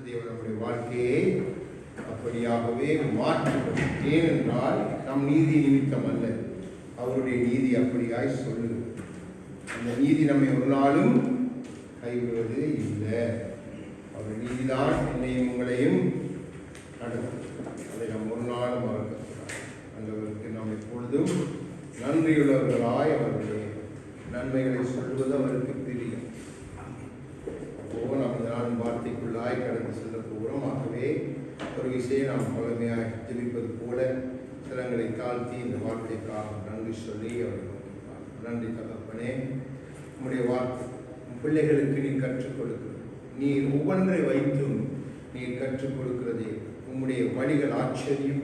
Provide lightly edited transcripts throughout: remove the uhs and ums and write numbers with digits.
தேவன் நம்முடைய வாழ்க்கையை அப்படியாகவே மாற்றுவது. ஏனென்றால் நம் நீதி நிமித்தம் அல்ல, அவருடைய நீதி அப்படியாய் சொல்லுது. அந்த நீதி நம்மை ஒரு நாளும் கைவிடுவது இல்லை. அவருடைய நீதிதான் என்னையும் உங்களையும் நடக்கும். அதை நாம் ஒரு நாளும் மறக்கக்கூடாது. அந்தவருக்கு நாம் எப்பொழுதும் நன்றியுள்ளவர்களாய் அவருடைய நன்மைகளை சொல்வது அவருக்கு பிரியம். அப்போ நாம் இந்த நாளும் வார்த்தைக்குள்ளாய் கடந்து செல்ல போகிறோம். ஆகவே ஒரு விஷயம் நாம் பழமையாக ஜெபிப்பது போல சிலங்களை தாழ்த்தி இந்த வார்த்தைக்காக நன்றி சொல்லி அவர்கள் நன்றி தகப்பனே, உம்முடைய வார்த்தை பிள்ளைகளுக்கு நீ கற்றுக் கொடுக்கிறது. நீர் ஒவ்வொன்றை வைத்தும் நீர் கற்றுக் கொடுக்கிறதே. உம்முடைய வழிகள் ஆச்சரியம்,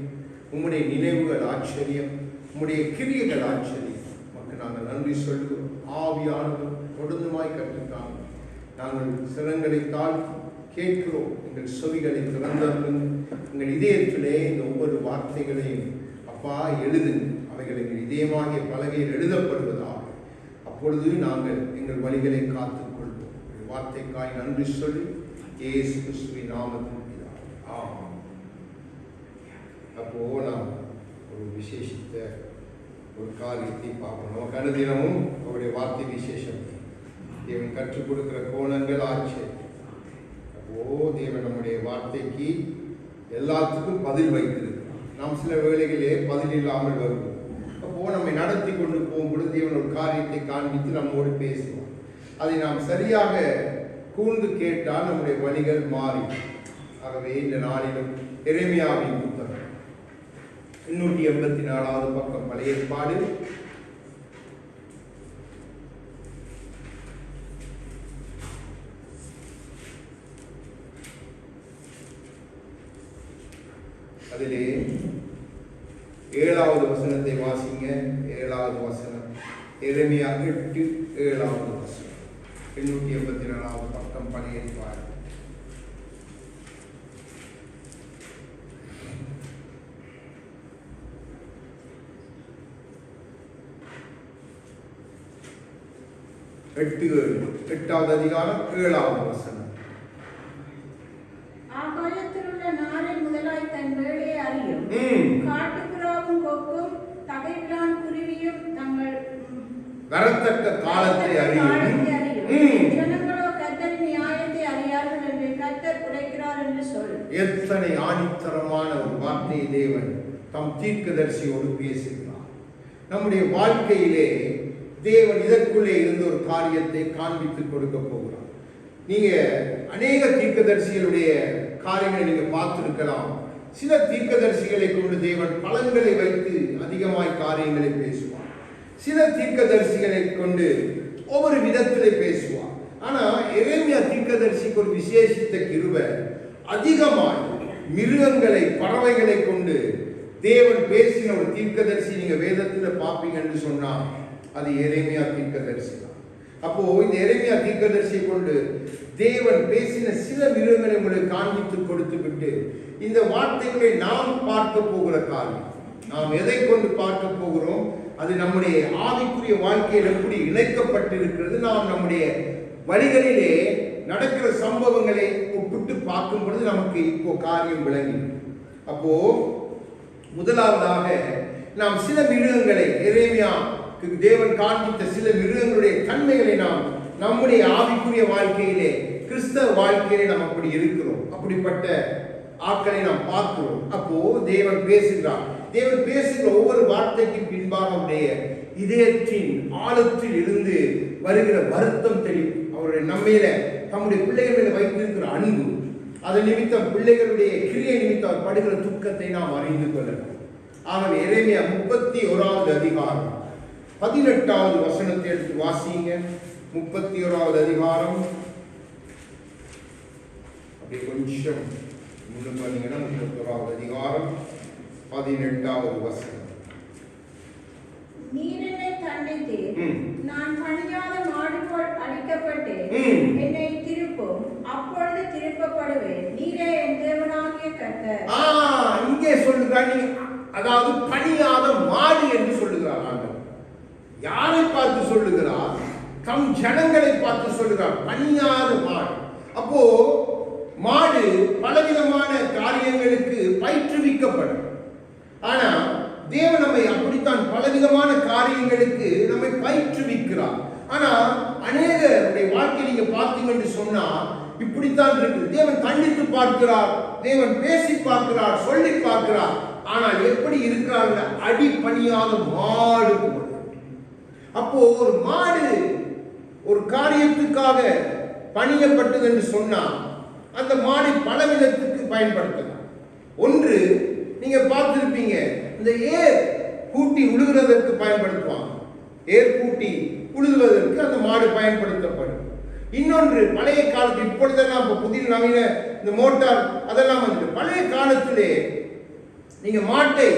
உம்முடைய நினைவுகள் ஆச்சரியம், உம்முடைய கிரியைகள் ஆச்சரியம். மக்கள் நாங்கள் நன்றி சொல்லுவோம். ஆவியானவர் தொடர்ந்துமாய் கற்றுத்தாங்க. நாங்கள் சிரங்களை தாழ்த்தி கேட்கிறோம். எங்கள் செவிகளை திறந்தவர்கள் எங்கள் இதயத்திலே இந்த ஒவ்வொரு வார்த்தைகளையும் அப்பா எழுதுங்க. அவைகள் எங்கள் இதயமாகிய பலகையில் எழுதப்படுவதாக. அப்பொழுது நாங்கள் எங்கள் வழிகளை காத்துக்கொள்வோம். வார்த்தைக்காய் நன்றி சொல்லி இயேசு கிறிஸ்துவின் நாமத்தில் ஆமாம். அப்போ நாம் ஒரு விசேஷித்த ஒரு காரியத்தை பார்க்கணும். நமக்கு அனுதினமும் அவருடைய வார்த்தை விசேஷம். தேவன் கற்றுக் கொடுக்கிற கோணங்கள் ஆட்சி. அப்போ தேவன் நம்முடைய வார்த்தைக்கு எல்லாத்துக்கும் பதில் வைத்திருக்கிறார். நாம் சில வேளைகளே பதில் இல்லாமல் வருவோம். அப்போ நம்மை நடத்தி கொண்டு போகும்பொழுது தேவன் ஒரு காரியத்தை காண்பித்து நம்மோடு பேசுவோம். அதை நாம் சரியாக கூர்ந்து கேட்டால் நம்முடைய வழிகள் மாறி. ஆகவே இந்த நாளிலும் எரேமியாவின் புத்தகம் 884வது பக்கம் பழைய ஏற்பாடு 7வது வசனத்தை வாசிங்க. 7வது வசனம் எரேமியா 8:7வது வசனம் 884வது பக்கம் பழைய ஏற்பாடு. எட்டாவது அதிகாரம் 7வது வசனம். ஆகாயத்தில் உள்ள நாரை முதலாய் தன் வேலையை அறியும். காட்டுப்புறாவும் கொக்கும் தகைவிலான் குருவியும் தங்கள் வரத்தக்க காலத்தை அறியும். ஜனங்களோ கர்த்தரின் நியாயத்தை அறியார்கள் என்று கர்த்தர் உரைக்கிறார் என்று சொல். எத்தனை ஆணித்தரமான ஒரு வார்த்தையை தேவன் தம் தீர்க்கதரிசியோடு பேசுகிறார். நம்முடைய வாழ்க்கையிலே தேவன் இதற்குள்ளே இருந்து ஒரு காரியத்தை காண்பித்துக் கொடுக்க போகிறார். நீங்க அநேக தீர்க்கதரிசிகளுடைய காரியங்களை நீங்க பார்த்திருக்கலாம். சில தீர்க்கதரிசிகளை கொண்டு தேவன் பலன்களை வைத்து அதிகமாய் காரியங்களை பேசுவார். சில தீர்க்கதரிசிகளை கொண்டு ஒவ்வொரு விதத்திலே பேசுவார். ஆனா எரேமியா தீர்க்கதரிசிக்கு ஒரு விசேஷித்த கிருபை. அதிகமாய் மிருகங்களை பறவைகளை கொண்டு தேவன் பேசின ஒரு தீர்க்கதரிசி நீங்க வேதத்தில் பார்ப்பீங்க என்று சொன்னா அது எரேமியா தீர்க்கதரிசி தான். அப்போ இந்த எரேமியா தீர்க்கதரிசியை கொண்டு தேவன் பேசின சில மிருகங்களை உங்களுக்கு காண்பித்து கொடுத்து விட்டு இந்த வார்த்தைகளை நாம் பார்க்க போகிற காரியம். நாம் எதை கொண்டு பார்க்க போகிறோம், அது நம்முடைய ஆவிக்குரிய வாழ்க்கையில் எப்படி இணைக்கப்பட்டிருக்கிறது, நாம் நம்முடைய வழிகளிலே நடக்கிற சம்பவங்களை ஒப்பிட்டு பார்க்கும் பொழுது நமக்கு இப்போ காரியம் விளங்கி. அப்போ முதலாவதாக நாம் சில மிருகங்களை எரேமியா தேவன் காண்பித்த சில மிருகங்களுடைய தன்மைகளை நாம் நம்முடைய ஆவிக்குரிய வாழ்க்கையிலே கிறிஸ்தவ வாழ்க்கையிலே நாம் அப்படி இருக்கிறோம். அப்படிப்பட்ட ஆட்களை நாம் பார்க்கிறோம். அப்போ தேவன் பேசுகிறார். தேவன் பேசுகிற ஒவ்வொரு வார்த்தைக்கு பின்பாக அவருடைய இதயத்தின் ஆழத்தில் இருந்து வருகிற வருத்தம் தெரியும். அவருடைய நம்மையில தம்முடைய பிள்ளைகள் மேல வைத்திருக்கிற அன்பு, அதன் நிமித்தம் பிள்ளைகளுடைய கிரியை நிமித்தம் அவர் படுகிற துக்கத்தை நாம் அறிந்து கொள்ளலாம். ஆகவே எரேமியா 31வது அதிகாரம் 18வது வசனத்தை எடுத்து வாசிங்க. 31வது அதிகாரம் அப்படி கொஞ்சம் முன்னுக்கு வந்தீங்கன்னா 31வது அதிகாரம் 18வது வசனம். நீர் என்னை தண்டித்தீர், நான் பணியாத மாடு போல் அடிக்கப்பட்டேன். என்னை திருப்பும், அப்பொழுது திருப்பப்படுவேன். நீரே என் தேவனாகிய கர்த்தர். இங்கே சொல்லுகிறார், அதாவது பணியாத மாடு என்று சொல்லுகிறார் ஆண்டவர். யாரை பார்த்து சொல்லுகிறார்? தம் ஜனங்களை பார்த்து சொல்லுகிறார், பணியாத மாடு. அப்போ மாடு பலவிதமான காரியங்களுக்கு பயிற்றுவிக்கப்படும். ஆனா தேவன் நம்மை அப்படித்தான் பலவிதமான காரியங்களுக்கு நம்மை பயிற்றுவிக்கிறார். ஆனா அநேகருடைய வாழ்க்கை நீங்க பார்த்தீங்கன்னு சொன்னா இப்படித்தான் இருக்கு. தேவன் கண்டித்து பார்க்கிறார், தேவன் பேசி பார்க்கிறார், சொல்லி பார்க்கிறார். ஆனால் எப்படி இருக்கிறாங்க? அடி பணியாத மாடு போல. அப்போ ஒரு மாடு ஒரு காரியத்துக்காக பணியப்பட்டது என்று சொன்னா அந்த மாடு பல விதத்துக்கு பயன்படுத்தலாம். ஒன்று, நீங்க பார்த்திருப்பீங்க, இந்த ஏர் பூட்டி உழுகிறதற்கு பயன்படுத்துவாங்க. ஏர் பூட்டி உழுதுவதற்கு அந்த மாடு பயன்படுத்தப்படும். இன்னொன்று, பழைய காலத்தில், இப்பொழுதெல்லாம் இப்போ புதிய நவீன இந்த மோட்டார் அதெல்லாம் வந்து, பழைய காலத்திலே நீங்க மாட்டை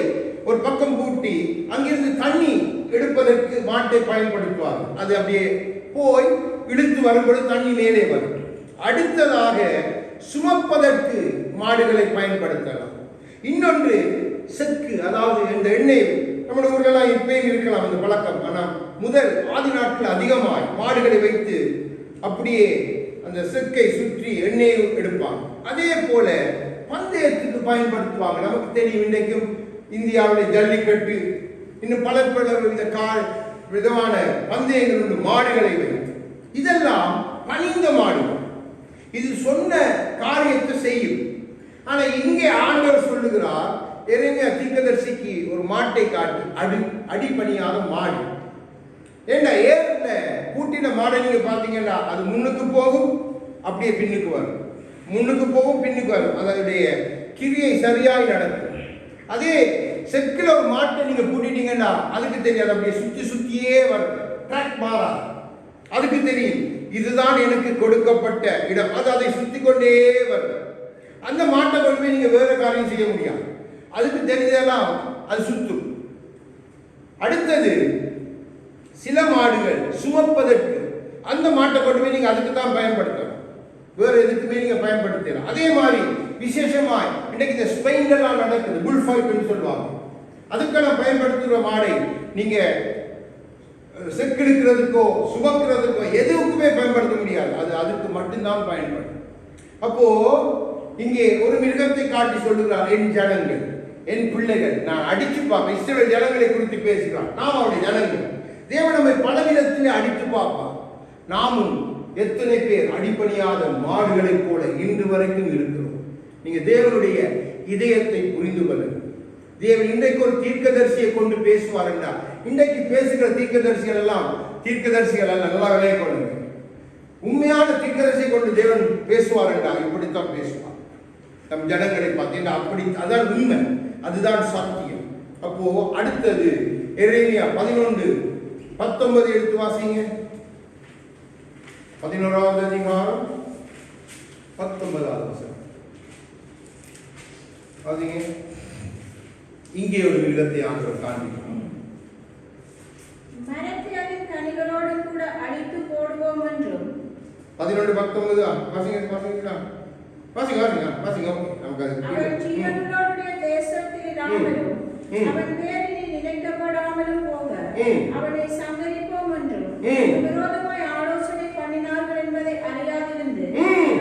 ஒரு பக்கம் பூட்டி அங்கிருந்து தண்ணி எடுப்பதற்கு மாட்டை பயன்படுத்துவாங்க. அது அப்படியே போய் இழுத்து வரும்பொழுது தண்ணி மேலே வரும். அடுத்ததாக சுமப்பதற்கு மாடுகளை பயன்படுத்தலாம். இன்னொன்று செக்கு, அதாவது இந்த எண்ணெய், நம்ம ஊர்களெல்லாம் இப்பயும் இருக்கலாம் அந்த பழக்கம். ஆனால் முதல் ஆதி நாட்கள் அதிகமாய் மாடுகளை வைத்து அப்படியே அந்த செக்கை சுற்றி எண்ணெயை எடுப்பாங்க. அதே போல பந்தயத்துக்கு பயன்படுத்துவாங்க. நமக்கு தெரியும், இன்றைக்கும் இந்தியாவில் ஜல்லிக்கட்டு, இன்னும் பல விதமான பந்தயங்கள் உண்டு மாடுகளை வைத்து. இதெல்லாம் பணிந்த மாடுகள், இது சொன்ன காரியத்தை செய்யும். ஆனா இங்கே ஆண்டவர் சொல்லுகிறார், எரேமியா தீர்க்கதரிசிக்கு ஒரு மாட்டை காட்டி, அடிப்பணியாத மாடு. ஏன்னா ஏர்ல கூட்டின மாடை நீங்க பாத்தீங்கன்னா அது முன்னுக்கு போகும், அப்படியே பின்னுக்கு வரும், முன்னுக்கு போகும், பின்னுக்கு வரும். அதனுடைய கிரியை சரியாய் நடக்கும். அதே செக்கில் ஒரு மாட்டை நீங்க கூட்டிட்டீங்கன்னா அதுக்கு தெரியாது, அப்படியே சுத்தி சுத்தியே வரும், ட்ராக் மாறாது. அதுக்கு தெரியும் இதுதான் எனக்கு கொடுக்கப்பட்ட இடம், அது அதை சுத்தி கொண்டே வரும். அந்த மாட்டை கொண்டு போய் நீங்க வேற காரியம் செய்ய முடியாது, அதுக்கு தெரிஞ்சதெல்லாம் அது சுத்தும். அடுத்தது, சில மாடுகள் சுமப்பதற்கு, அந்த மாட்டை கொண்டு போய் நீங்க அதுக்கு தான் பயன்படுத்தலாம், வேற எதுக்குமே நீங்க பயன்படுத்தலாம். அதே மாதிரி விசேஷமாய் இன்னைக்கு இந்த ஸ்பெயின்லாம் நடக்குது, புல் ஃபைட்னு சொல்லுவாங்க, அதுக்கெல்லாம் பயன்படுத்துகிற மாடை நீங்க செக்கெடுக்கிறதுக்கோ சுமக்கிறதுக்கோ எதுக்குமே பயன்படுத்த முடியாது, அது அதுக்கு மட்டும்தான் பயன்படும். அப்போ இங்கே ஒரு மிருகத்தை காட்டி சொல்லுகிறார், என் ஜனங்கள், என் பிள்ளைகள், நான் அடிச்சு பார்ப்பேன். இஸ்ரவேல் ஜனங்களை குறித்து பேசுகிறான், நாம் அவருடைய ஜனங்கள். தேவன் நம்மை பலவிதத்திலே அடித்து பார்ப்பார். நாமும் எத்தனை பேர் அடிப்பணியாத மாடுகளைப் போல இன்று வரைக்கும் இருக்கிறோம். நீங்க தேவனுடைய இதயத்தை புரிந்து கொள்ளுங்கள். தேவன் இன்றைக்கு ஒரு தீர்க்கதரிசியை கொண்டு பேசுவார் என்றால், இன்றைக்கு பேசுகிற தீர்க்கதரிசிகள் எல்லாம் தீர்க்கதரிசிகள் அல்ல, நல்லா விளைய கொள்ளுங்க. உண்மையான தீர்க்கதரிசியை கொண்டு தேவன் பேசுவார் என்றால் இப்படித்தான் பேசுவார் நம் ஜனங்களை பார்த்தீங்கன்னா. அப்படி அதான் உண்மை, அதுதான் சத்தியம். அப்போ அடுத்தது எரேமியா 11:19 எடுத்து வாசிங்க. 11வது அதிகாரம் 19வது வசனம் வாசிங்க. இங்கே ஒரு மிருகத்தை ஆண்டவர் காண்பிக்கிறார். மரத்தின் கனிகளோடு கூட அழித்து போடுவோம் என்றும் 11:19 வாசிங்க. அவன் ஜீவனுடைய தேசத்தில் இராமலும் அவன் பேரில் நினைக்கப்படாமலும் போக அவனை சங்கரிப்போம் என்றும் விரோதமாய் ஆலோசனை பண்ணினார்கள் என்பதை அறியாதிருந்து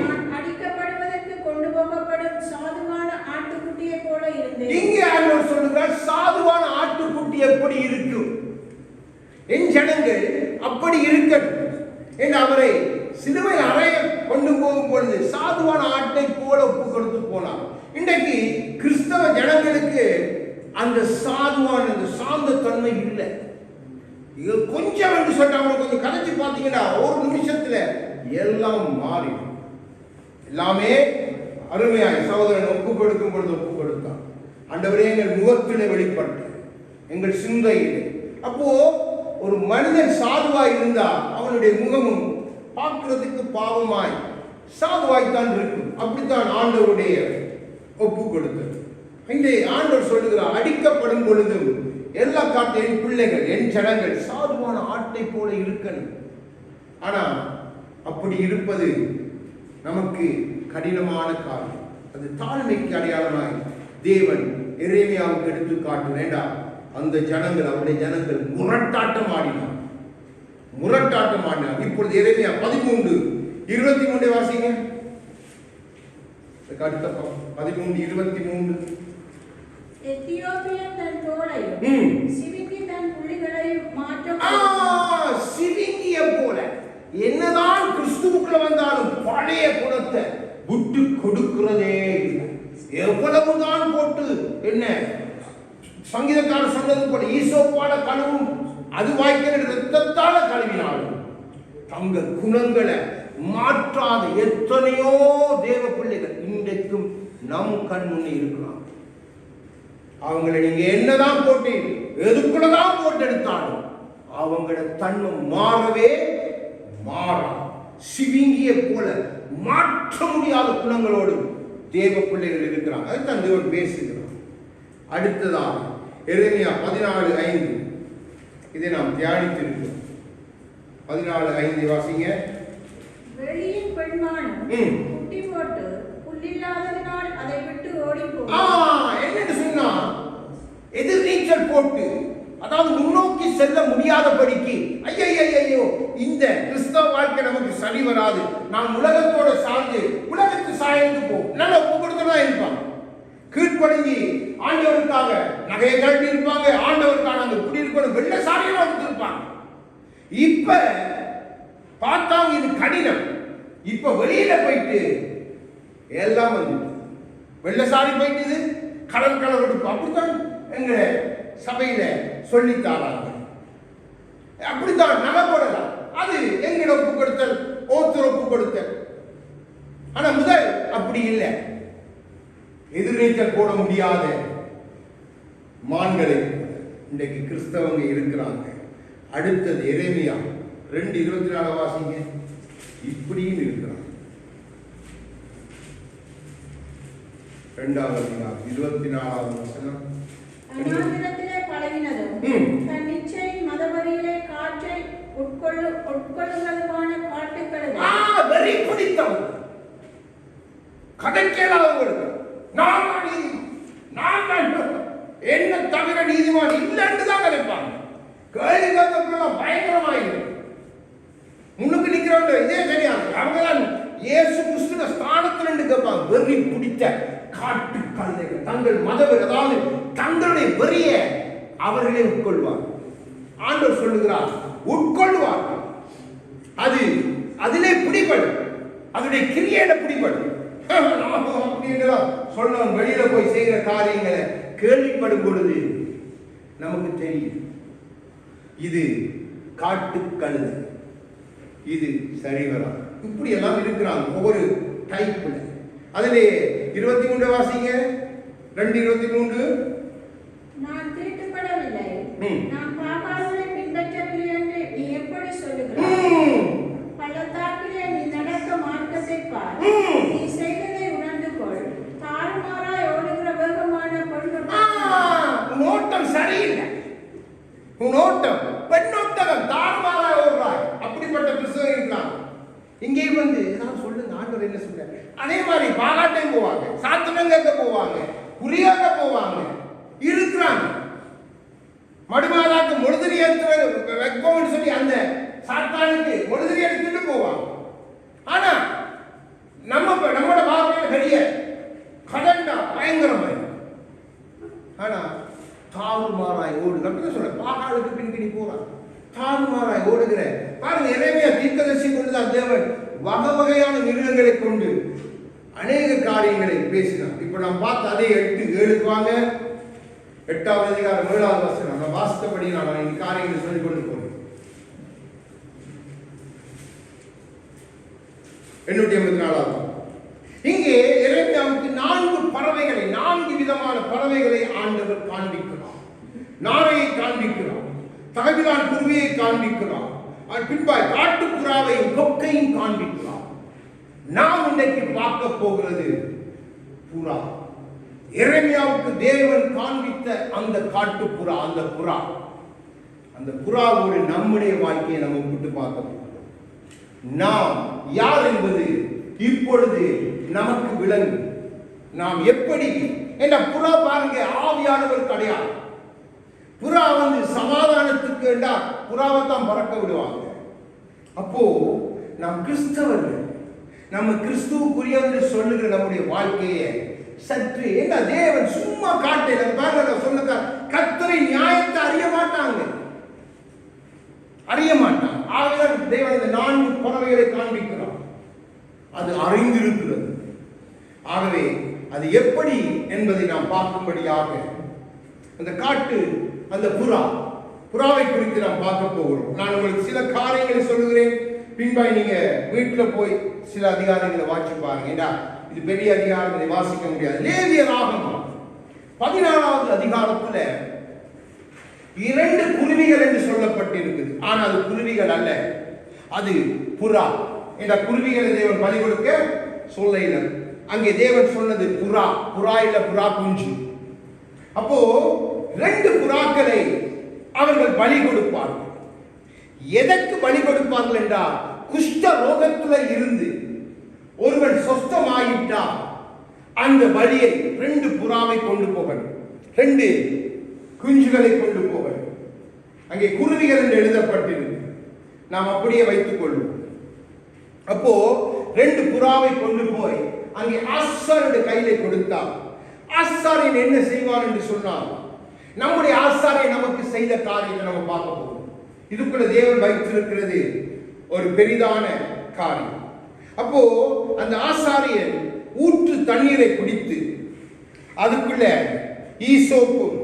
நான் அடிக்கப்படுவதற்கு கொண்டு போகப்படும் சாதுவான ஆட்டுக்குட்டியை போல இருந்தேன். இங்கே ஆண்டவர் சொல்லுகிறார், சாதுவான ஆட்டுக்குட்டி எப்படி இருக்கும்? என் ஜனங்கள் அப்படி இருக்கட்டும் என்று அவரை சிலுவை அறைய கொண்டு போகும் பொழுது சாதுவான ஆட்டை போல ஒப்பு கொடுத்து போனார். இன்றைக்கு கிறிஸ்தவ ஜனங்களுக்கு அந்த சாதுவான அந்த சாந்த தன்மை இல்லை. கொஞ்சம் என்று சொன்னாங்க, கொஞ்சம் கதைச்சு பார்த்தீங்கன்னா ஒரு நிமிஷத்துல எல்லாம் மாறி, எல்லாமே அருமையாய் சகோதரன் ஒப்பு கொடுக்கும் பொழுது ஒப்பு கொடுத்தான். ஆண்டவரே எங்கள் முகத்திலே வெளிப்பட்டு எங்கள் சிந்தையிலே. அப்போ ஒரு மனிதன் சாதுவாய் இருந்தா அவனுடைய முகமும் பார்க்கிறதுக்கு பாவமாய் சாதுவாய்த்தான் இருக்கும். அப்படித்தான் ஆண்டவருடைய ஒப்பு கொடுத்தது. இங்கே ஆண்டவர் சொல்லுகிறார், அடிக்கப்படும் பொழுதும் எல்லா என் பிள்ளைகள், என் ஜனங்கள் சாதுவான ஆட்டை போல இருக்கணும். ஆனா அப்படி இருப்பது நமக்கு கடினமான காரியம். அது தாழ்மைக்கு அடையாளமாய் தேவன் எரேமியாவுக்கு எடுத்து காட்ட வேண்டாம். அந்த ஜனங்கள், அவருடைய ஜனங்கள் முரட்டாட்டம் ஆடினார். இப்பொழுது எரேமியா 13:23 வாசிங்க. அடுத்த 13:23. எத்தியோப்பியன் தன் தோளையும் சிவிங்கி தன் புள்ளிகளையும் மாற்ற சிவிங்கிய போல என்னதான் கிறிஸ்துவுக்குள்ள வந்தாலும் பழைய குணத்தை விட்டு கொடுக்கிறதே இல்லை. எவ்வளவுதான் போட்டு என்ன சங்கீதக்காரர் சொன்னது போல ஈசோப்பால கழுவும் அது வாய்க்கிற ரத்தத்தால கழுவினாலும் தங்கள் குணங்களை மாற்றாத எத்தனையோ தேவ பிள்ளைகள் இன்றைக்கும் நம் கண் முன்னே இருக்கிறாங்க. அவங்களை நீங்க என்னதான் போட்டு எதுக்குள்ளதான் போட்டு எடுத்தாலும் அவங்களோட தன்மை மாறவே மாறா. சிவிங்கிய போல மாற்ற முடியாத குணங்களோடு தேவ பிள்ளைகள் இருக்கிறாங்க. அதுதான் தேவன் பேசுகிறார். அடுத்ததாக எரேமியா 14:5 இதை நாம் தியானித்திருக்கிறோம். 14:5 வாசிங்க. வெளியின் பெண்மானம் குட்டி போட்டு புல்லில்லாததினால் அதை விட்டு ஓடி போகும். என்னன்னு சொன்னா எதிர்நீச்சல் போட்டு அதாவது முன்னோக்கி செல்ல முடியாதபடிக்கு ஐயோ இந்த கிறிஸ்தவ வாழ்க்கை நமக்கு சரி வராது, நாம் உலகத்தோட சார்ந்து உலகத்து சாய்ந்து போ நல்ல ஒப்பு கொடுத்துதான் இருப்பாங்க. கீழ்ப்படிஞ்சி ஆண்டவருக்காக நகையை கழட்டி இருப்பாங்க, ஆண்டவருக்கான அந்த குடியிருக்கணும் வெள்ள சாரியெல்லாம் கொடுத்துருப்பாங்க. இப்ப பார்த்தாங்க இது கடினம். இப்ப வெளியில போயிட்டு எல்லாம் வந்து வெள்ளசாரி போயிட்டு கலர் கலர் எடுப்பு அப்படித்தான் எங்க சபையில சொல்லித்தாராங்க. அப்படித்தான் நகை போடலாம், அது எங்கட ஒப்பு கொடுத்தல், ஒருத்தர் ஒப்பு கொடுத்தல். ஆனா முதல் அப்படி இல்லை. எதிர்நீச்சல் போட முடியாத மான்களை இன்றைக்கு கிறிஸ்தவங்க இருக்கிறாங்க. அடுத்தது எரேமியா 2:24 வாசிங்க. இப்படியும் இருக்கிறாங்க. 2:24 வசனம். அநாதிரத்திலே பழகினதும் தன் நிச்சயம் மதவரியிலே காற்றை உட்கொள்ளுவதுமான காட்டுக்களும் வெறி பிடித்தவங்க கதைக்கேளாதவங்களுக்கு என்ன தவிர நீதிமான் இல்லைன்னு தான் நினைப்பாங்க. கேள்வி கேட்கலாம் பயங்கரமாயிரு முன்னுக்கு நிக்கிறவங்க இதே கிடையாது. அவங்க தான் இயேசு கிறிஸ்துவ ஸ்தானத்தில் இருந்து கேட்பாங்க. வெறி பிடித்த காட்டு கழுதைகள் தங்கள் மதவர் அதாவது தங்களுடைய வெறிய அவர்களே உட்கொள்வார். ஆண்டவர் சொல்லுகிறார் உட்கொள்வார். அது அதிலே பிடிபடும், அதனுடைய கிரியையில பிடிபடும். சொன்னவன் வெளியில போய் செய்கிற காரியங்களை கேள்விப்படும் பொழுது நமக்கு தெரியும் இது காட்டு கழுதை, இது சரிவரா. இப்படி எல்லாம் இருக்கிறாங்க ஒவ்வொரு டைப்ல. அதிலே 23 வாசிங்க. 2:23. நான் தீட்டுப்படவில்லை, நான் பாகால்களை பின்பற்றவில்லை என்று நீ எப்படி சொல்லுகிறாய்? பள்ளத்தாக்கிலே நீ நடக்க மார்க்கத்தை பார், நீ செய்ததை உணர்ந்து கொள். தாறுமாறாய் ஓடுகிற வேகமான நோட்டம் சரியில்லை. நோட்டம் பெண்ணோட்டம் தாறுமாறாய் ஓடுறாய். அப்படிப்பட்ட கிறிஸ்தவர்கள் இருக்காங்க. இங்கே வந்து நான் சொல்லுங்க ஆண்டவர் என்ன சொல்ற. அதே மாதிரி பாலாட்டையும் போவாங்க, சாத்தனங்க போவாங்க, குறியாக போவாங்க, இருக்கிறாங்க. மடுமாதாக்கு முழுதிரி எடுத்து வைப்போம்னு சொல்லி அந்த சாத்தானுக்கு முழுதிரி எடுத்துட்டு போவாங்க. ஆனா நம்மளோட பார்வையில பெரிய கடண்டா பயங்கரமாய். ஆனா தாறுமாறாய் ஓடுது அப்படின்னு சொல்ல பாகாலுக்கு பின்பிடி போறான். தாறுமாறாய் ஓடுகிற பாருங்க. எரேமியா தீர்க்கதரிசி கொண்டுதான் தேவன் வகை வகையான மிருகங்களை கொண்டு அநேக காரியங்களை பேசினார். இப்ப நாம் பார்த்த அதே 8:7 வாங்க. 8வது அதிகாரம் 7வது வசனம். நான் வாசித்தபடி நான் இந்த காரியங்களை சொல்லிக் கொண்டு போறேன். 884. இங்கே எரேமியாவுக்கு 4 பறவைகளை 4 விதமான பறவைகளை ஆண்டவர் காண்பிக்கிறார். நாரையை காண்பிக்கிறார், தகவிலான் குருவியை காண்பிக்கிறார், பின்பாய் காட்டுப்புறாவையும் கொக்கையும் காண்பிக்கிறார். நாம் இன்றைக்கு பார்க்க போகிறது புறா. எரேமியாவுக்கு தேவன் காண்பித்த அந்த காட்டுப்புறா, அந்த புறாவோடு நம்முடைய வாழ்க்கையை நம்ம விட்டு பார்க்க போகிறோம். நாம் யார் என்பது இப்பொழுது நமக்கு விளங்கும். நாம் எப்படி என்ன புறா பாருங்க, ஆவியானவர் கிடையாது. புறா வந்து சமாதானத்துக்கு புறாவை தான் பறக்க விடுவாங்க. அப்போ நாம் கிறிஸ்தவர்கள், நம்ம கிறிஸ்துவுக்குரிய என்று சொல்லுகிற நம்முடைய வாழ்க்கையை சற்று என்ன தேவன் சும்மா காட்டல சொல்லுங்க, கர்த்தரை நியாயத்தை அறிய மாட்டாங்க. ஆகையால் தேவன் இந்த 4 பறவைகளை காண்பிக்கிறார். அது அறிந்திருக்கிறது. ஆகவே அது எப்படி என்பதை நாம் பார்க்கும்படியாக அந்த காட்டு அந்த புறாவை குறித்து நாம் பார்க்க போகிறோம். நான் உங்களுக்கு சில காரியங்களை சொல்லுகிறேன். பின்பாய் நீங்க வீட்டில் போய் சில அதிகாரங்களை வாசிச்சு பாருங்க. ஏண்டா இது பெரிய அதிகாரம், இதை வாசிக்க முடியாது. லேவியராகமம் 14வது அதிகாரத்துல 2 குருவிகள் என்று சொல்லப்பட்டிருக்குது. ஆனால் அது குருவிகள் அல்ல, அது புறா. இந்த குருவிகளை தேவன் பலி கொடுக்க சொல்ல, அங்கே தேவன் சொன்னது புறா இல்ல புறா குஞ்சு. அப்போ 2 புறாக்களை அவர்கள் பலி கொடுப்பார்கள். எதற்கு பலி கொடுப்பார்கள் என்றால், குஷ்ட ரோகத்துல இருந்து ஒருவன் சொஸ்தமாயிட்டால் அந்த பலியை 2 புறாவை கொண்டு போகணும், 2 குஞ்சுகளை கொண்டு போகணும். அங்கே குருவிகள் என்று எழுதப்பட்டிருக்கு, நாம் அப்படியே வைத்துக் கொள்வோம். அப்போ 2 புறாவை கொண்டு போய் அங்கே ஆசாரியனுடைய கையில கொடுத்தால், ஆசாரியன் என்ன செய்வான் என்று சொன்னால், நம்முடைய ஆசாரியன் நமக்கு செய்த காரியத்தை நம்ம பார்க்க போகிறோம். இதுக்குள்ள தேவன் வைத்திருக்கிறது ஒரு பெரிதான காரியம். அப்போ அந்த ஆசாரியன் ஊற்று தண்ணீரை குடித்து அதுக்குள்ள ஈசோப்பும்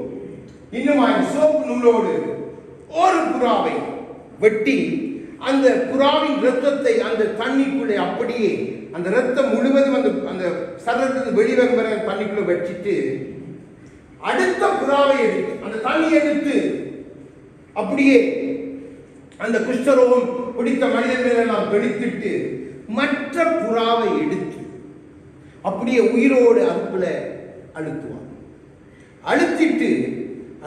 இன்னும் சோப்பு நூலோடு ஒரு புறாவை வெட்டி அந்த புறாவின் இரத்தத்தை அந்த தண்ணிக்குள்ளே அப்படியே அந்த இரத்தம் முழுவதும் அந்த சரீரத்திலிருந்து வெளிவரும் வரை தண்ணிக்குள்ள வச்சிட்டு அடுத்த புறாவை எடுத்து அந்த தண்ணி எடுத்து அப்படியே அந்த குஷ்டரோகம் பிடித்த மனிதர்கள் எல்லாம் வெடித்துட்டு மற்ற புறாவை எடுத்து அப்படியே உயிரோடு அதுக்குள்ள அழுத்துவான். அழுத்திட்டு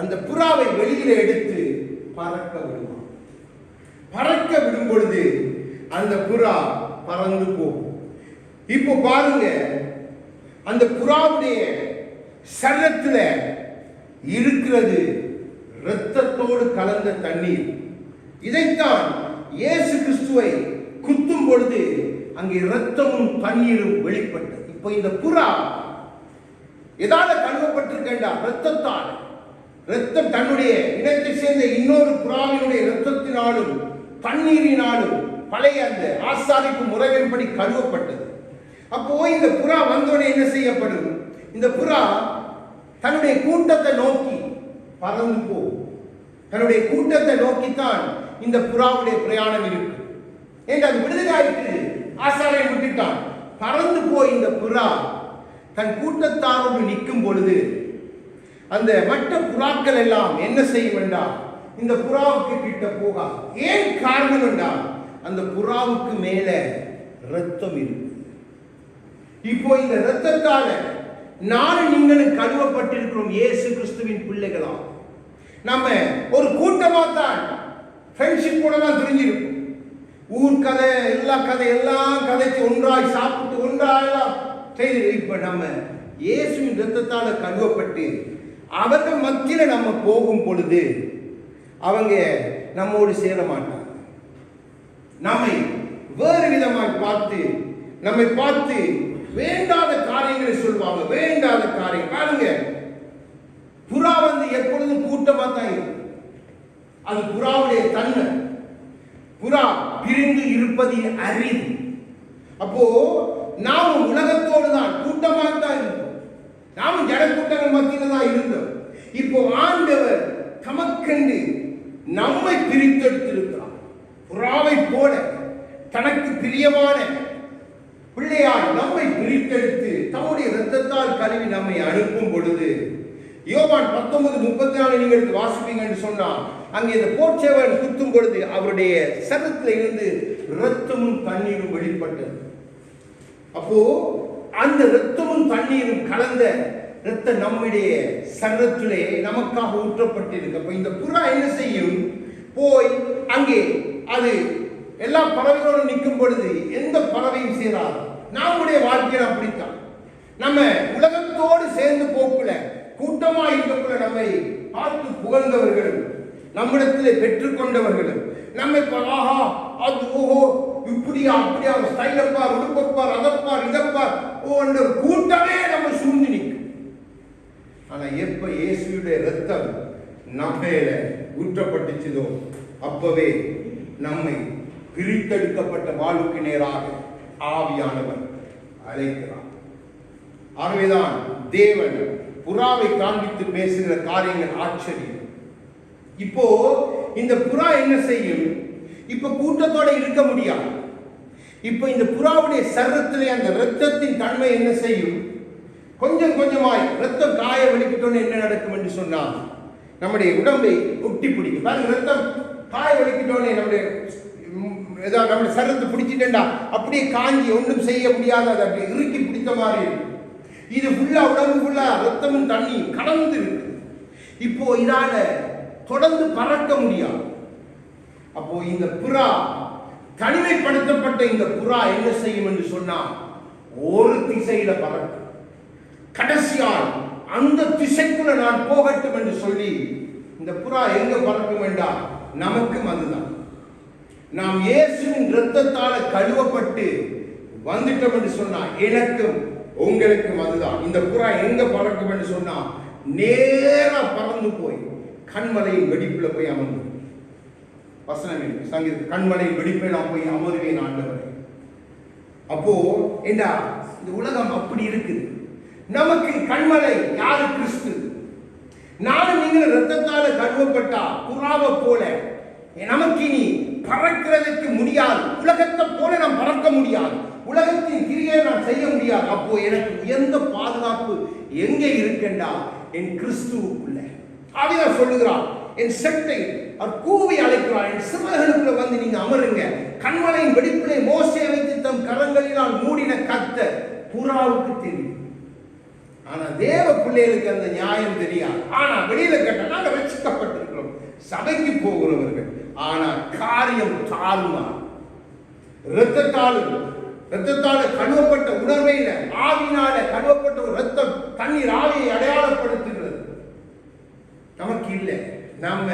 அந்த புறாவை வெளியில எடுத்து பறக்க விடுவான். பறக்க விடும் பொழுது அந்த புறா பறந்து போகும். இப்போ பாருங்க, அந்த புறாவுடைய சரீரத்துல இருக்கிறது இரத்தத்தோடு கலந்த தண்ணீர். இதைத்தான் இயேசு கிறிஸ்துவை குத்தும் பொழுது அங்கே இரத்தமும் தண்ணீரும் வெளிப்பட்டது. இப்போ இந்த புறா எதால கழுவப்பட்டிருக்கா? இரத்தத்தால். இரத்தம் தன்னுடைய இனத்தை சேர்ந்த இன்னொரு புறாவினுடைய இரத்தத்தினாலும் தண்ணீரினாலும் பழைய அந்த ஆசாரிப்பு முறையின்படி கழுவப்பட்டது. அப்போ இந்த புறா வந்தோடனே என்ன செய்யப்படும்? இந்த புறா தன்னுடைய கூட்டத்தை நோக்கி பறந்து போகும். தன்னுடைய கூட்டத்தை நோக்கித்தான் இந்த புறாவுடைய பிரயாணம் இருக்கு. என்று அது விடுதலாயிற்று, ஆசாரியை விட்டுட்டான். பறந்து போய் இந்த புறா தன் கூட்டத்தாரோடு நிற்கும் பொழுது அந்த மற்ற புறாக்கள் எல்லாம் என்ன செய்யும் என்றால் இந்த புறாவுக்கு கிட்ட போகா. ஏன் காரணம் என்றால் அந்த புறாவுக்கு மேல இரத்தம் இருக்கு. இப்போ இந்த இரத்தத்தால நானும் நீங்களும் கழுவப்பட்டிருக்கிறோம். இயேசு கிறிஸ்துவின் பிள்ளைகளா நம்ம ஒரு கூட்டமா தான் ஃப்ரெண்ட்ஷிப் கூட தான் தெரிஞ்சிருக்கும். ஊர் கதை எல்லா கதை எல்லாம் கதைக்கு ஒன்றாய் சாப்பிட்டு ஒன்றாயெல்லாம் செய்து. இப்ப நம்ம இயேசுவின் இரத்தத்தால கழுவப்பட்டு அவர்கள் மத்தியில நம்ம போகும் பொழுது அவங்க நம்மோடு சேர மாட்டாங்க. நம்மை வேறு விதமாய் பார்த்து நம்மை பார்த்து வேண்டாத காரியங்களை சொல்வாங்க. வேண்டாத காரியம் பாருங்க, புறா வந்து எப்பொழுதும் கூட்டமா தான் இருக்கும். அது புறாவுடைய தன்மை. புறா பிரிந்து இருப்பதில் அரிது. அப்போ நாமும் உலகத்தோடு தான் கூட்டமாக தான் இருந்தோம். நாமும் ஜனக்கூட்டங்கள் மத்தியில் தான் இருந்தோம். இப்போ ஆண்டவர் தமக்கென்று நம்மை பிரித்தெடுத்திருக்கிறார். புறாவை போல தனக்கு பிரியமான பிள்ளையால் நம்மை பிரித்தெடுத்து தம்முடைய இரத்தத்தால் கழுவி நம்மை அனுப்பும் பொழுது யோவான் 19:34 நீங்கள் வாசிப்பீங்க என்று சொன்னால் அங்கே இந்த போர்ச்சேவன் குத்தும் பொழுது அவருடைய சரீரத்தில் இருந்து இரத்தமும் தண்ணீரும் வெளிப்பட்டது. அப்போ அந்த இரத்தமும் தண்ணீரும் கலந்த இரத்தம் நம்முடைய சரீரத்திலே நமக்காக ஊற்றப்பட்டிருக்கு. அப்ப இந்த புறா என்ன செய்யும்? போய் அங்கே அது எல்லா பறவைகளோடு நிற்கும் பொழுது எந்த பறவையும் சேராது. நம்முடைய வாழ்க்கையில் அப்படித்தான். நம்ம உலகத்தோடு சேர்ந்து போக்குல கூட்டமா இருக்கக்குள்ள நம்மை பார்த்து புகழ்ந்தவர்களும் நம்மிடத்திலே பெற்றுக்கொண்டவர்களும் நம்மை ஆஹா அது ஓஹோ இப்படியா அப்படியா ஸ்டைலப்பார், உடுப்பப்பார், அதப்பார், இதப்பார், என்ற கூட்டமே நம்ம சூழ்ந்து நிற்கும். ஆனா எப்ப இயேசுடைய ரத்தம் நம்மேல ஊற்றப்பட்டுச்சதோ அப்பவே நம்மை பிரித்தெடுக்கப்பட்ட வாழ்வுக்கு நேராக ஆவியானவர் அழைக்கிறார். ஆகவேதான் தேவன் புறாவை காண்பித்து பேசுகிற காரியங்கள் ஆச்சரியம். இப்போ இந்த புறா என்ன செய்யும்? இப்ப கூட்டத்தோட இருக்க முடியாது. இப்ப இந்த புறாவுடைய சரீரத்திலே அந்த இரத்தத்தின் தன்மை என்ன செய்யும்? கொஞ்சம் கொஞ்சமாய் இரத்தம் காய வலிக்கிட்டோன்னு என்ன நடக்கும் என்று சொன்னால் நம்முடைய உடம்பை ஒட்டி பிடிக்கும். பாருங்க, இரத்தம் காய வலிக்கிட்டோன்னே நம்முடைய ஏதாவது நம்முடைய சரீரத்தை பிடிச்சிட்டா அப்படியே காஞ்சி ஒன்றும் செய்ய முடியாத அதை அப்படி இறுக்கி பிடித்த மாதிரி இருக்கு. இது ஃபுல்லா உடம்பு ஃபுல்லா ரத்தமும் தண்ணி கலந்து இருக்கு. இப்போ இதால தொடர்ந்து பறக்க முடியாது. அப்போ இந்த புறா, தனிமைப்படுத்தப்பட்ட இந்த புறா என்ன செய்யும் என்று சொன்னால் ஒரு திசையில பறக்கும். கடைசியால் அந்த திசைக்குள்ள நான் போகட்டும் என்று சொல்லி இந்த புறா எங்க பறக்கும் என்றால் நமக்கும் அதுதான். நாம் இயேசுவின் இரத்தத்தால கழுவப்பட்டு வந்துட்டோம் என்று சொன்னா எனக்கும் உங்களுக்கும் அதுதான். இந்த புறா எங்க பறக்கும் என்று சொன்னா நேரா பறந்து போய் கண்மலையின் வெடிப்புல போய் அமர்ந்து வசனம் இருக்கு சங்கீத, கண்மலையின் வெடிப்பில் நான் போய் அமர்வேன் ஆண்டவரே. அப்போ என்ன இந்த உலகம் அப்படி இருக்குது. நமக்கு கண்மலை யாரு? கிறிஸ்து. நானும் நீங்கள் இரத்தத்தால கழுவப்பட்டா புறாவை போல நமக்கு இனி பறக்கிறதுக்கு முடியாது. உலகத்தை போல நாம் பறக்க முடியாது. உலகத்தின் கிரியை நான் செய்ய முடியாது. அப்போ எனக்கு எந்த பாதுகாப்பு எங்கே இருக்கேண்டா? என் கிறிஸ்துவுக்குள்ள. ஆவியானவர் சொல்லுகிறார், என் செட்டை கூவி அழைக்கிறார், என் சிறுவர்களுக்குள்ள வந்து நீங்க அமருங்க. கண்மலையின் வெடிப்பிலே மோசே வைத்து தம் கரங்களினால் மூடின கர்த்தர் புறாவுக்கு தெரியும். ஆனா தேவ பிள்ளைகளுக்கு அந்த நியாயம் தெரியாது. ஆனா வெளியில கேட்ட நாங்க ரட்சிக்கப்பட்டிருக்கிறோம், சபைக்கு போகிறவர்கள். ஆனா காரியம் தாழ்மா. இரத்தத்தால கழுவப்பட்ட உணர்வை இல்லை, ஆவினால கழுவப்பட்ட ஒரு ரத்தம் தண்ணீர் ஆவியை அடையாளப்படுத்துகிறது. நமக்கு இல்லை. நம்ம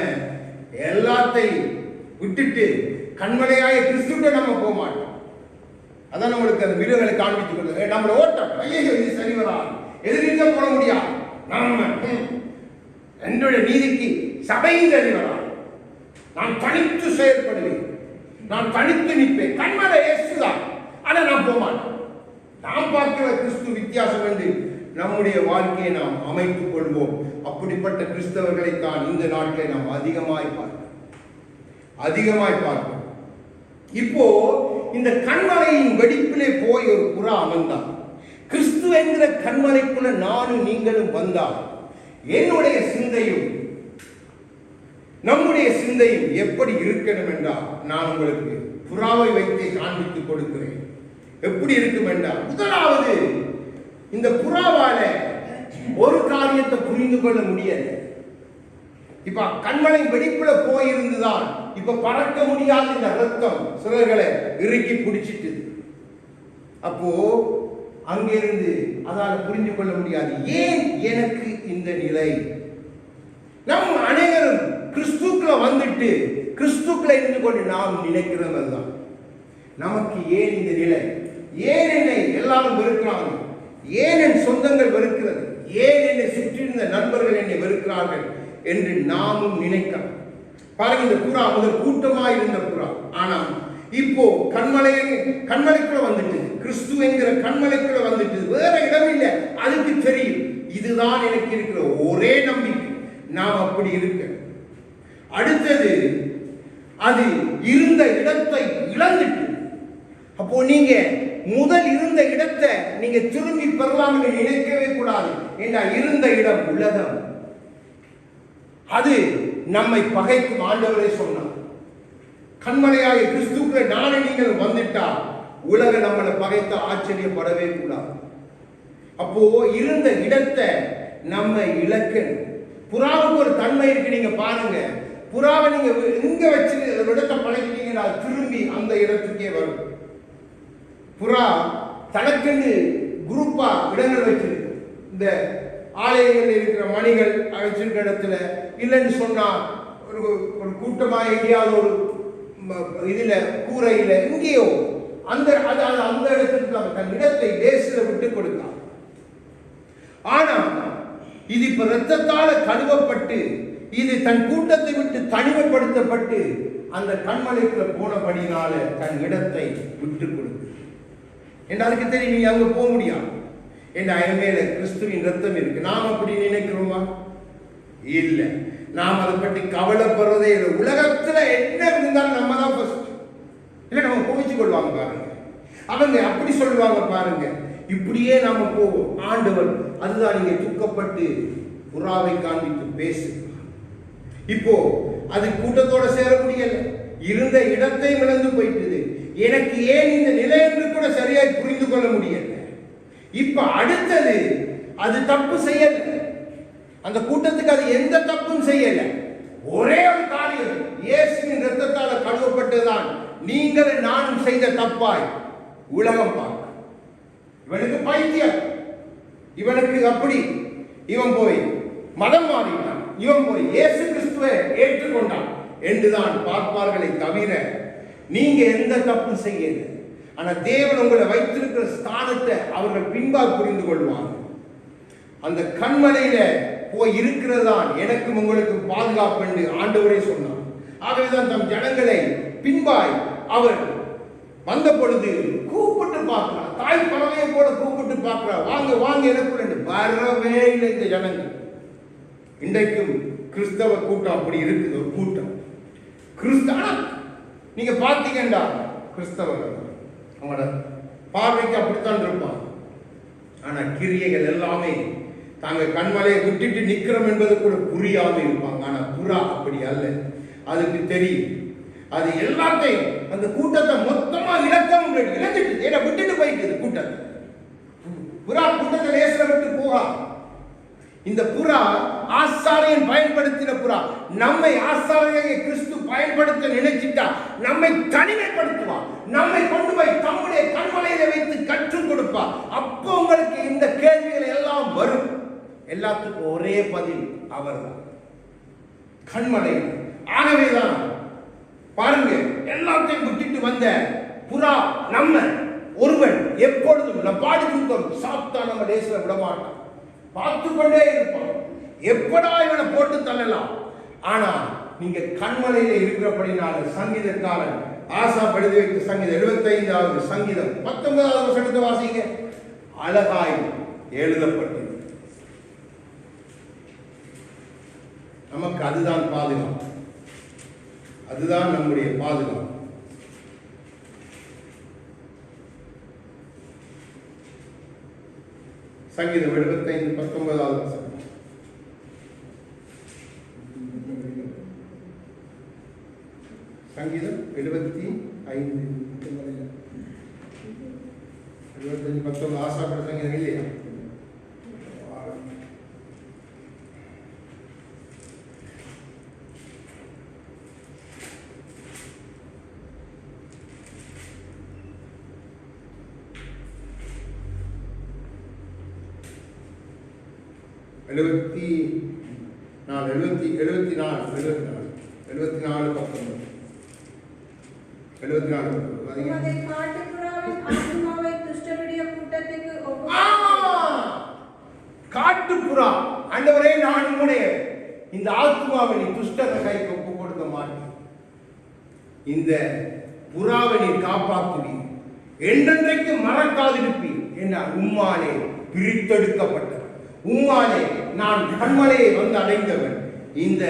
எல்லாத்தையும் விட்டுட்டு கண்மலையாய கிறிஸ்துவிட்ட நம்ம போக மாட்டோம். அதான் நம்மளுக்கு அந்த வீடுகளை காண்பித்துக் கொள்ளுங்க. நம்மள ஓட்டம் ஐயோ இது சரி வராது, எதிர்க்க போட முடியாது. நம்ம என்னுடைய நீதிக்கு சபையும் சரி வராது. நான் தனித்து செயல்படுவேன், நான் தனித்து நிற்பேன். கண்மலை இயேசுதான். ஆனா நான் போக மாட்டேன். நாம் பார்க்கிற கிறிஸ்து வித்தியாசம் என்று நம்முடைய வாழ்க்கையை நாம் அமைத்துக் கொள்வோம். அப்படிப்பட்ட கிறிஸ்தவர்களைத்தான் இந்த நாட்டிலே நாம் அதிகமாய் பார்க்கிறோம். இப்போ இந்த கண்மலையின் வெடிப்பிலே போய் ஒரு புறா அமர்ந்தான். கிறிஸ்து என்கிற கண்மலைக்குள்ள நானும் நீங்களும் வந்தால் என்னுடைய சிந்தையும் நம்முடைய சிந்தையும் எப்படி இருக்கணும் என்றால் நான் உங்களுக்கு புறாவை வைத்து காண்பித்துக் கொடுக்கிறேன். எப்படி இருக்கும் என்றால், முதலாவது இந்த புறாவால ஒரு காரியத்தை புரிந்து கொள்ள முடியாது. இப்ப கண்மலை வெடிப்புல போயிருந்துதான் இப்ப பறக்க முடியாத இந்த ரத்தம் சிலர்களை இறுக்கி பிடிச்சிட்டு, அப்போ அங்கிருந்து அதால் புரிந்து கொள்ள முடியாது. ஏன் எனக்கு இந்த நிலை? நம் அனைவரும் கிறிஸ்துக்குள்ள வந்துட்டு கிறிஸ்துக்குள்ள இருந்து கொண்டு நாம் நினைக்கிறோம் தான். நமக்கு ஏன் இந்த நிலை? ஏன் என்னை எல்லாரும் வெறுக்கிறாங்க? ஏன் என் சொந்தங்கள் வெறுக்கிறது? ஏன் என்னை சுற்றியிருந்த நண்பர்கள் என்னை வெறுக்கிறார்கள் என்று நாமும் நினைக்கிறோம். பாருங்க, இந்த புறா முதல் கூட்டமாக இருந்த புறா, ஆனா இப்போ கண்மலைக்குள்ள வந்துட்டு, கிறிஸ்து என்கிற கண்மலைக்குள்ள வந்துட்டு, வேற இடம் இல்லை. அதுக்கு தெரியும் இதுதான் எனக்கு இருக்கிற ஒரே நம்பிக்கை, நாம் அப்படி இருக்க. அடுத்தது, அது இருந்த இடத்தை இழந்துட்டு. அப்போ நீங்க முதல் இருந்த இடத்தை நீங்க திரும்பி பெறலாம் என்று நினைக்கவே கூடாது. ஏன்னா இருந்த இடம் உலகம், அது நம்மை பகைக்கும். ஆண்டவரே சொன்னார், கண்மலையாய கிறிஸ்துக்குள்ள நானே நீங்கள் வந்துட்டா உலக நம்மளை பகைத்த ஆச்சரியப்படவே கூடாது. அப்போ இருந்த இடத்தை நம்ம இழக்கணும். புறாவுக்கு ஒரு தன்மை இருக்கு. நீங்க பாருங்க, புறாவை நீங்க எங்க வச்சு ஒரு இடத்தை பழகிட்டீங்கன்னா திரும்பி அந்த இடத்துக்கே வரும். புறா தனக்கென்று குரூப்பா இடங்கள் வச்சிருக்கு. இந்த ஆலயங்கள் இருக்கிற மணிகள் வச்சிருக்கிற இடத்துல இல்லைன்னு சொன்னா ஒரு கூட்டமாக எங்கேயாவது ஒரு இதுல கூரையில எங்கேயோ அந்த அந்த இடத்துக்கு அவன் தன் இடத்தை லேசில விட்டு கொடுத்தான். ஆனா இது இப்ப இரத்தத்தால கழுவப்பட்டு இது தன் கூட்டத்தை விட்டு தனிமைப்படுத்தப்பட்டு அந்த கண்மலைக்குள்ள போனபடினால தன் இடத்தை விட்டு கொடுத்து என்று அதுக்கு தெரியும். நீங்க அங்க போக முடியாது என்ற மேல கிறிஸ்துவின் ரத்தம் இருக்கு. நாம் அப்படி நினைக்கிறோமா? இல்ல. நாம் அதை பற்றி கவலைப்படுறதே இல்லை. உலகத்துல என்ன இருந்தாலும் நம்ம தான் ஃபர்ஸ்ட். இல்லை நம்ம கோவிச்சு கொள்வாங்க பாருங்க, அவங்க அப்படி சொல்லுவாங்க பாருங்க. இப்படியே நாம போவோம். ஆண்டவர் அதுதான் நீங்க துக்கப்பட்டு புறாவை காண்பித்து பேசு. இப்போ அது கூட்டத்தோட சேர முடியல, இருந்த இடத்தை இழந்து போயிட்டது. எனக்கு ஏன் இந்த நிலை என்று கூட சரியாய் புரிந்து கொள்ள முடியல. இப்ப அடுத்தது அது தப்பு செய்யல, அந்த கூட்டத்துக்கு அது எந்த தப்பும் செய்யல. ஒரே ஒரு காரியம், இயேசுவின் இரத்தத்தால கழுவப்பட்டதுதான் நீங்கள் நானும் செய்த தப்பாய் உலகம் பார்க்க. இவனுக்கு பைத்தியம், இவனுக்கு அப்படி, இவன் போய் மதம் மாறினான், இவன் போய் இயேசு கிறிஸ்துவை ஏற்றுக்கொண்டான் என்றுதான் பார்ப்பார்களே தவிர நீங்க எந்த தப்பும் செய்யல. ஆனா தேவன் உங்களை வைத்திருக்கிற ஸ்தானத்தை அவர்கள் பின்பால் புரிந்து கொள்வாங்க. அந்த கண்மலையில போய் இருக்கிறதான் எனக்கும் உங்களுக்கும் பாதுகாப்பு என்று ஆண்டவரே சொன்னார். ஆகவேதான் தம் ஜனங்களை பின்பாய் அவர் வந்த பொழுது கூப்பிட்டு பார்க்கிறார். தாய் பறவையை போல கூப்பிட்டு பார்க்கிறார், வாங்க வாங்க எனக்குள்ள. வரவே இல்லை இந்த ஜனங்கள். இன்றைக்கும் கிறிஸ்தவ கூட்டம் அப்படி இருக்குது. ஒரு கூட்டம் கிறிஸ்தவ நீங்க பார்த்தீங்கன்னா கிறிஸ்தவர்கள் அவங்களோட பார்வைக்கு அப்படித்தான் இருப்பாங்க. ஆனா கிரியைகள் எல்லாமே தாங்க கண்மலையை விட்டுட்டு நிக்கிறோம் என்பது கூட புரியாம இருப்பாங்க. ஆனா புறா அப்படி அல்ல, அதுக்கு தெரியும். அது எல்லாத்தையும் அந்த கூட்டத்தை மொத்தமா இழக்கவும் இழந்துட்டு ஏன்னா விட்டுட்டு போயிட்டு கூட்டத்தை. புறா கூட்டத்தை லேசில விட்டு போகா. இந்த புறா ஆசாரியன் பயன்படுத்தின புறா. நம்மை ஆசாரியை கிறிஸ்து பயன்படுத்த நினைச்சிட்டா நம்மை தனிமைப்படுத்துவான், நம்மை கொண்டு போய் தம்முடைய கண்மலையில வைத்து கற்றுக் கொடுப்பார். அப்போ உங்களுக்கு இந்த கேள்விகள் எல்லாம் வரும். எல்லாத்துக்கும் ஒரே பதில் அவர்தான், கண்மலை. ஆகவேதான் பாருங்க, எல்லாத்தையும் விட்டுட்டு வந்த புறா நம்ம ஒருவன் எப்பொழுதும் நம்ம பாடி தூக்கம் சாப்பிட்டா நம்ம லேசில விட மாட்டான், பார்த்து கொண்டே இருப்பான். எப்படா இவனை போட்டு தள்ளலாம். ஆனா நீங்க கண்மலையில இருக்கிறபடினால சங்கீதக்காரன் ஆசா எழுதி வைத்த சங்கீதம் 75வது சங்கீதம் 19வது வசனத்தை வாசிங்க. அழகாய் எழுதப்பட்டது. நமக்கு அதுதான் பாதுகாப்பு, அதுதான் நம்முடைய பாதுகாப்பு. சங்கீதம் 75 19வது வசனம். சங்கீதம் 75 19 ஆசாப்பட சங்கீதம் இல்லையா? காட்டுப்புறா ஆண்டவரே, நான் உம்முடைய இந்த ஆத்மாவை நீ துஷ்டர கைக்கு ஒப்பு கொடுக்க மாட்டேன். இந்த புறாவை நீ காப்பாற்றுவீர், என்றென்றைக்கு மறக்காதிருப்பீர். என்ன உம்மாலே பிரித்தெடுக்கப்பட்டவன், உம்மாலே நான் கண்மலையை வந்து அடைந்தவன். இந்த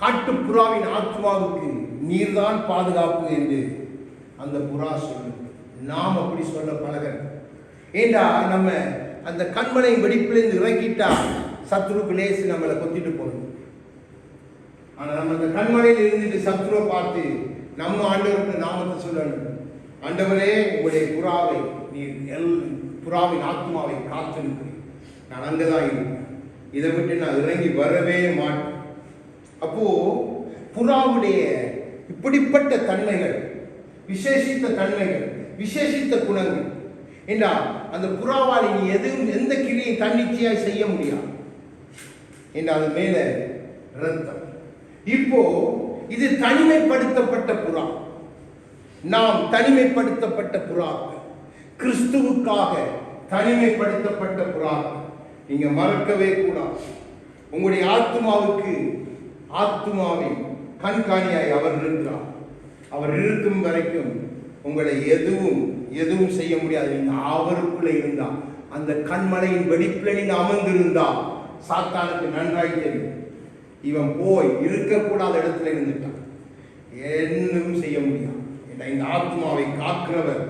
காட்டுப்புறாவின் ஆத்மாவுக்கு நீர்தான் பாதுகாப்பு என்று அந்த புறா சொல்லு. நாம் அப்படி சொல்ல பழகணும். ஏண்டா நம்ம அந்த கண்மலை வெடிப்பிலிருந்து இறக்கிட்டா சத்ருக்கு லேசு நம்மளை கொத்திட்டு போகணும். ஆனா நம்ம அந்த கண்மலையில் இருந்துட்டு சத்ருவை பார்த்து நம்ம ஆண்டவருக்கு நாமத்தை சொல்லணும். ஆண்டவரே, உங்களுடைய புறாவை நீர் புறாவின் ஆத்மாவை காத்திருக்கிறேன், நான் அங்கதான் இருப்பேன், இதை விட்டு நான் இறங்கி வரவே மாட்டேன். அப்போ புறாவுடைய இப்படிப்பட்ட தன்மைகள், விசேஷித்த தன்மைகள், விசேஷித்த குணங்கள் என்றால் அந்த புறாவால் நீ எதுவும் எந்த கிளியும் தன்னிச்சையாய் செய்ய முடியாது என்றால் அது மேல ரத்தம். இப்போ இது தனிமைப்படுத்தப்பட்ட புறா. நாம் தனிமைப்படுத்தப்பட்ட புறாக்கள், கிறிஸ்துவுக்காக தனிமைப்படுத்தப்பட்ட புறாக்கள். நீங்க மறக்கவே கூடாது. உங்களுடைய ஆத்துமாவின் கண்காணியாய் அவர் இருக்கிறார். அவர் இருக்கும் வரைக்கும் உங்களை எதுவும் செய்ய முடியாது. நீங்க அவருக்குள்ள இருந்தா, அந்த கண்மலையின் வெடிப்புல நீங்க அமர்ந்திருந்தா, சாத்தானுக்கு நன்றாய் தெரியும் இவன் போய் இருக்கக்கூடாத இடத்துல இருந்துட்டான், என்னும் செய்ய முடியாது. இந்த ஆத்மாவை காக்கிறவர்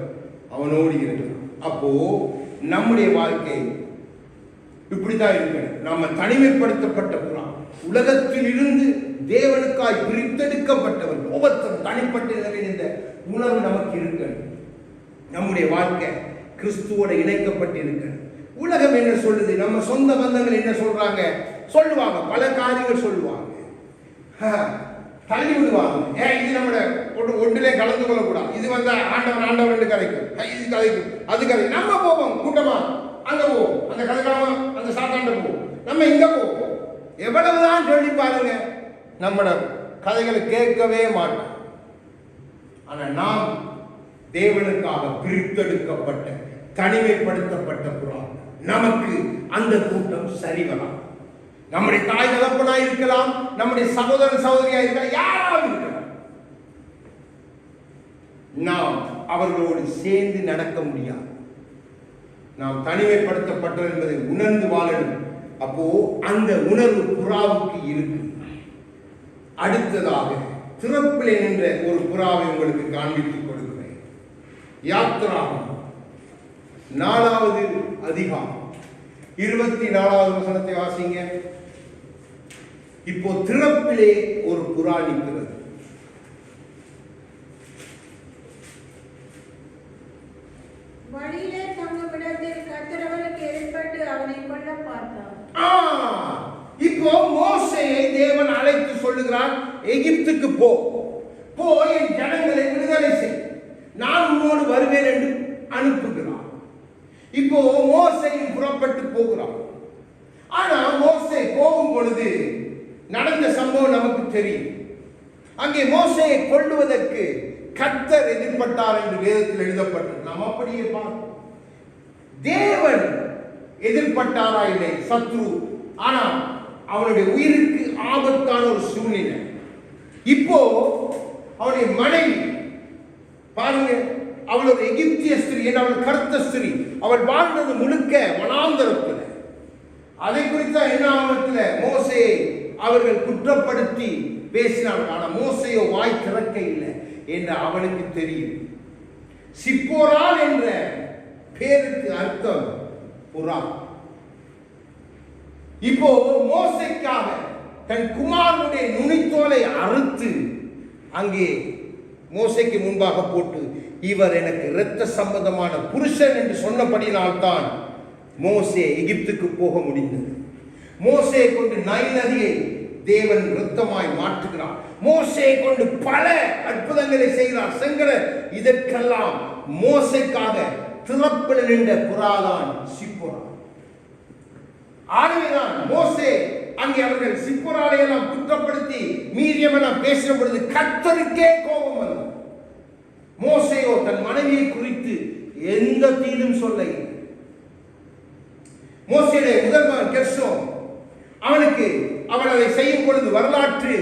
அவனோடு இருக்கிறான். அப்போ நம்முடைய வாழ்க்கை இப்படித்தான் இருக்கணும். நாம தனிமைப்படுத்தப்பட்ட புறா, உலகத்தில் இருந்து தேவனுக்காய் பிரித்தெடுக்கப்பட்டவர். ஒவ்வொருத்தரும் தனிப்பட்ட நிலையில் இந்த உணர்வு நமக்கு இருக்கணும். நம்முடைய வாழ்க்கை கிறிஸ்துவோட இணைக்கப்பட்டு இருக்கணும். உலகம் என்ன சொல்லுது, நம்ம சொந்த பந்தங்கள் என்ன சொல்றாங்க, சொல்லுவாங்க, பல காரியங்கள் சொல்லுவாங்க, தள்ளி விடுவாங்க. இது நம்மள ஒன்றிலே கலந்து கொள்ளக்கூடாது, இது வந்தா ஆண்டவர் என்று கதைக்கும், இது கதைக்கும், அது கதை. நம்ம போவோம் கூட்டமா, அங்க போவோம், அந்த கதைக்காம அந்த சாத்தாண்ட போவோம், நம்ம இங்க போவோம். எவ்வளவுதான் சொல்லி பாருங்க, நம்மளோட கதைகளை கேட்கவே மாட்டோம். ஆனா நாம் தேவனுக்காக பிரித்தெடுக்கப்பட்ட தனிமைப்படுத்தப்பட்ட புறா, நமக்கு அந்த கூட்டம் சரி வரலாம். நம்முடைய தாய் தகப்பனாய் இருக்கலாம், நம்முடைய சகோதர சகோதரியா இருக்கலாம், யாராவது இருக்கலாம். நாம் அவர்களோடு சேர்ந்து நடக்க முடியாது. நாம் தனிமைப்படுத்தப்பட்டோம் என்பதை உணர்ந்து வாழணும். அப்போ அந்த உணர்வு புறாவுக்கு இருக்கு. அடுத்ததாக திறப்பிலே நின்ற ஒரு புறாவை உங்களுக்கு காண்பித்துக் கொடுக்கிறேன். யாத்திராகமம் 4வது அதிகாரம் 24வது வசனத்தை வாசிங்க. இப்போ திறப்பிலே ஒரு புறா நிற்கிறது. வழியிலே தங்கும் இடத்தில் கர்த்தரவனுக்கு எதிர்பட்டு அவனை கொல்ல பார்த்தான். இப்போ மோசேயை தேவன் அழைத்து சொல்லுகிறார், எகிப்துக்கு போய் என் ஜனங்களை விடுதலை செய், நான் உன்னோடு வருவேன் என்று அனுப்புகிறார். இப்போ மோசேயும் புறப்பட்டு போகிறார். ஆனா மோசே போகும் பொழுது நடந்த சம்பவம் நமக்கு தெரியும். அங்கே மோசேயை கொல்லுவதற்கு கர்த்தர் எதிர்பட்டார் என்று வேதத்தில் எழுதப்பட்டது. நாம் அப்படியே பார்ப்போம். தேவன் எதிர்பட்டாரா இல்லை, சத்ரு. ஆனால் அவனுடைய உயிருக்கு ஆபத்தான ஒரு சூழ்நிலை. இப்போ அவனுடைய மனைவி பாருங்க, அவள் ஒரு எகிப்திய ஸ்திரீ, அவள் கருத்த ஸ்திரீ. அவள் வாழ்ந்தது முழுக்க வனாந்தரத்தில். அதை குறித்த என்ன ஆபத்துல மோசேயை அவர்கள் குற்றப்படுத்தி பேசினார்கள். ஆனால் மோசேயோ வாய் திறக்க இல்லை என்று அவனுக்கு தெரியும். சிப்போரால் என்ற பேருக்கு அர்த்தம் புறா. இப்போ மோசேக்காக தன் குமாரனுடைய நுனித்தோலை அறுத்து அங்கே மோசேக்கு முன்பாக போட்டு, இவர் எனக்கு இரத்த சம்பந்தமான புருஷன் என்று சொன்னபடியினால்தான் மோசே எகிப்துக்கு போக முடிந்தது. மோசே கொண்டு நைல் நதியை தேவன் இரத்தமாய் மாற்றுகிறார். மோசே கொண்டு பல அற்புதங்களை செய்கிறார். செங்கட இதற்கெல்லாம் மோசேக்காக திறப்பில் நின்ற புறாதான் சிப்போரா. ஆகவேதான் மோசே அங்கே அவர்கள் சிப்போராவை எல்லாம் குற்றப்படுத்தி மீறியம் எல்லாம் பேசின பொழுது கர்த்தருக்கே கோபம் வந்தது. மோசேயோ தன் மனைவியை குறித்து எந்த தீலும் சொல்ல. மோசேயுடைய முதல் மகன் கெர்சோம், அவனுக்கு அவன் அதை செய்யும் பொழுது வரலாற்று